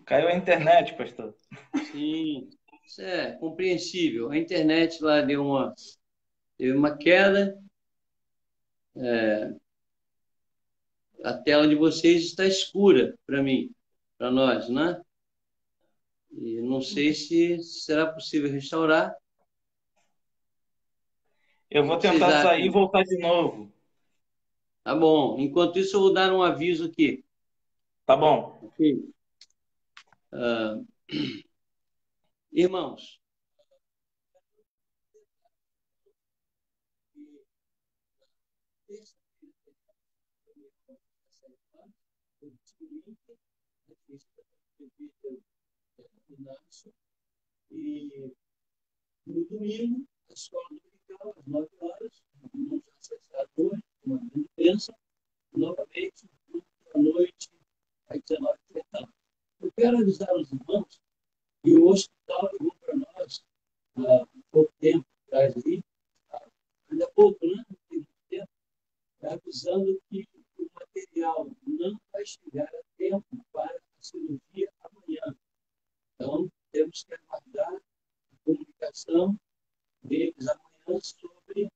Caiu a internet, pastor. Sim, isso é compreensível. A internet lá teve uma queda, a tela de vocês está escura para mim, para nós, né? E não sei se será possível restaurar. Eu vou O que vocês tentar sair e acham? voltar de novo. Tá bom. Enquanto isso, eu vou dar um aviso aqui. Tá bom. Ok? Ah, irmãos, e no domingo, a escola dominical, às 9 horas, vamos acessar hoje, uma grande bênção, novamente, à noite, às 19h30. Eu quero avisar os irmãos que o hospital ligou para nós há pouco tempo atrás aí, ainda há pouco, né? Não tem muito tempo, avisando que o material não vai chegar a tempo para a cirurgia amanhã. Então, temos que aguardar a comunicação deles amanhã sobre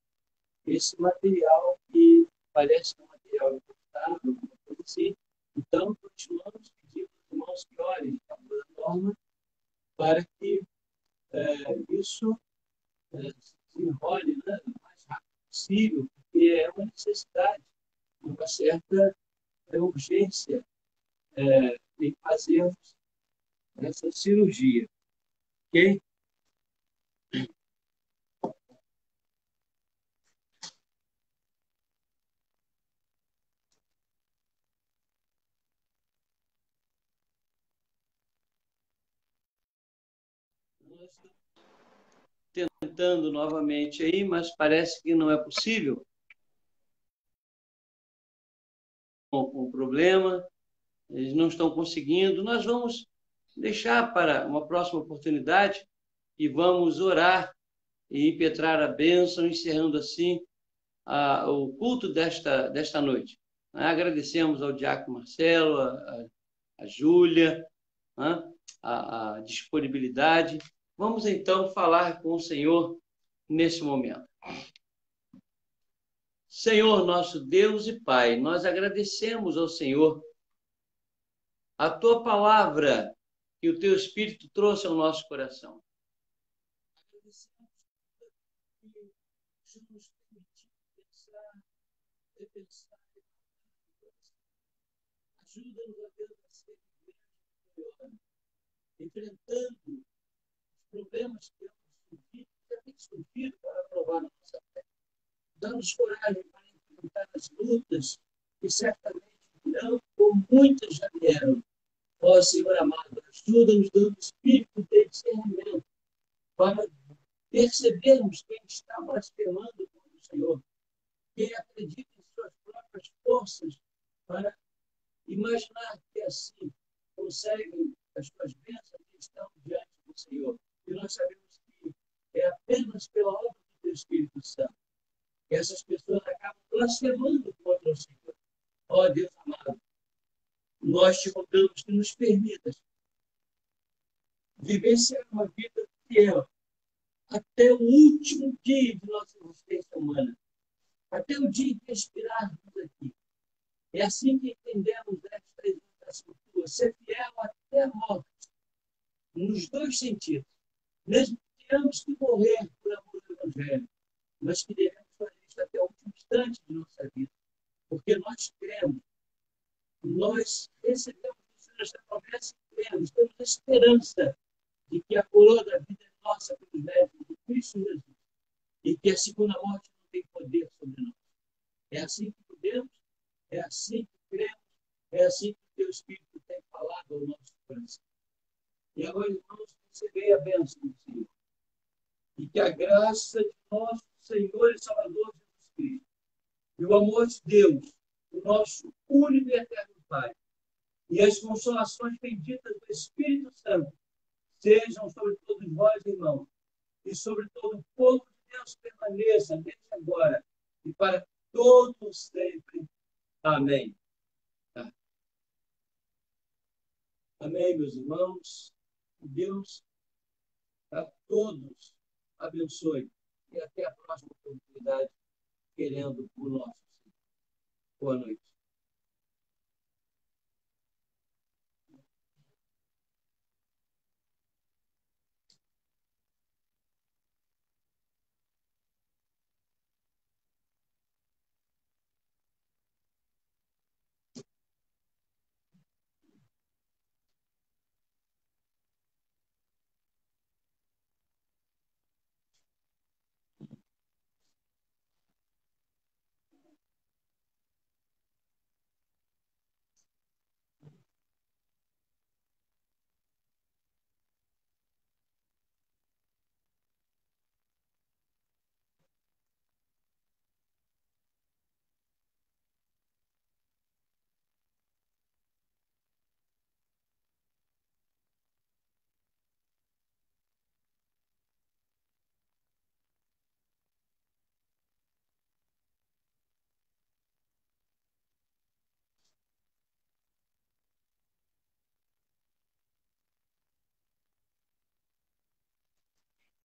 esse material que parece que é um material importado, alguma coisa assim. Então, continuamos pedindo aos irmãos que olhem a norma para que isso se desenrole, né, o mais rápido possível, porque é uma necessidade, uma certa urgência em fazermos essa cirurgia. Ok? Nós estamos tentando novamente aí, mas parece que não é possível. Com problema, eles não estão conseguindo. Nós vamos deixar para uma próxima oportunidade e vamos orar e impetrar a bênção, encerrando assim o culto desta noite. Agradecemos ao diácono Marcelo, a Júlia, a disponibilidade. Vamos então falar com o Senhor nesse momento. Senhor, nosso Deus e Pai, nós agradecemos ao Senhor a tua palavra que o teu Espírito trouxe ao nosso coração. Agradecemos que nos permitiu pensar, repensar, ajuda-nos a Deus a ser melhor, enfrentando os problemas que já têm surgido para provar a nossa fé. Dá-nos coragem para enfrentar as lutas que certamente virão, como muitas já vieram. Ó Senhor amado, ajuda-nos dando espírito de discernimento para percebermos quem está blasfemando contra o Senhor, quem acredita em suas próprias forças para imaginar que assim conseguem as suas bênçãos que estão diante do Senhor. E nós sabemos que é apenas pela obra do teu Espírito Santo que essas pessoas acabam blasfemando contra o Senhor. Ó Deus amado, nós te rogamos que nos permitas vivenciar uma vida fiel até o último dia de nossa existência humana, até o dia em que respirarmos aqui. É assim que entendemos esta exortação tua, ser fiel até a morte, nos dois sentidos. Mesmo que tenhamos que morrer por amor do Evangelho, mas que devemos fazer isso até o último instante de nossa vida, porque nós cremos, nós recebemos esta promessa e cremos, temos a esperança de que a coroa da vida é nossa pelos méritos de Cristo Jesus e que a segunda morte não tem poder sobre nós. É assim que podemos, é assim que cremos, é assim que o teu Espírito tem falado ao nosso coração. E agora, irmãos, recebei a bênção do Senhor. E que a graça de nosso Senhor e Salvador Jesus Cristo, e o amor de Deus, o nosso único e eterno Pai, e as consolações benditas do Espírito Santo sejam sobre todos vós, irmãos, e sobre todo o povo de Deus permaneça desde agora e para todos sempre. Amém. Amém, meus irmãos. Deus a todos abençoe e até a próxima oportunidade, querendo o nosso Senhor. Boa noite.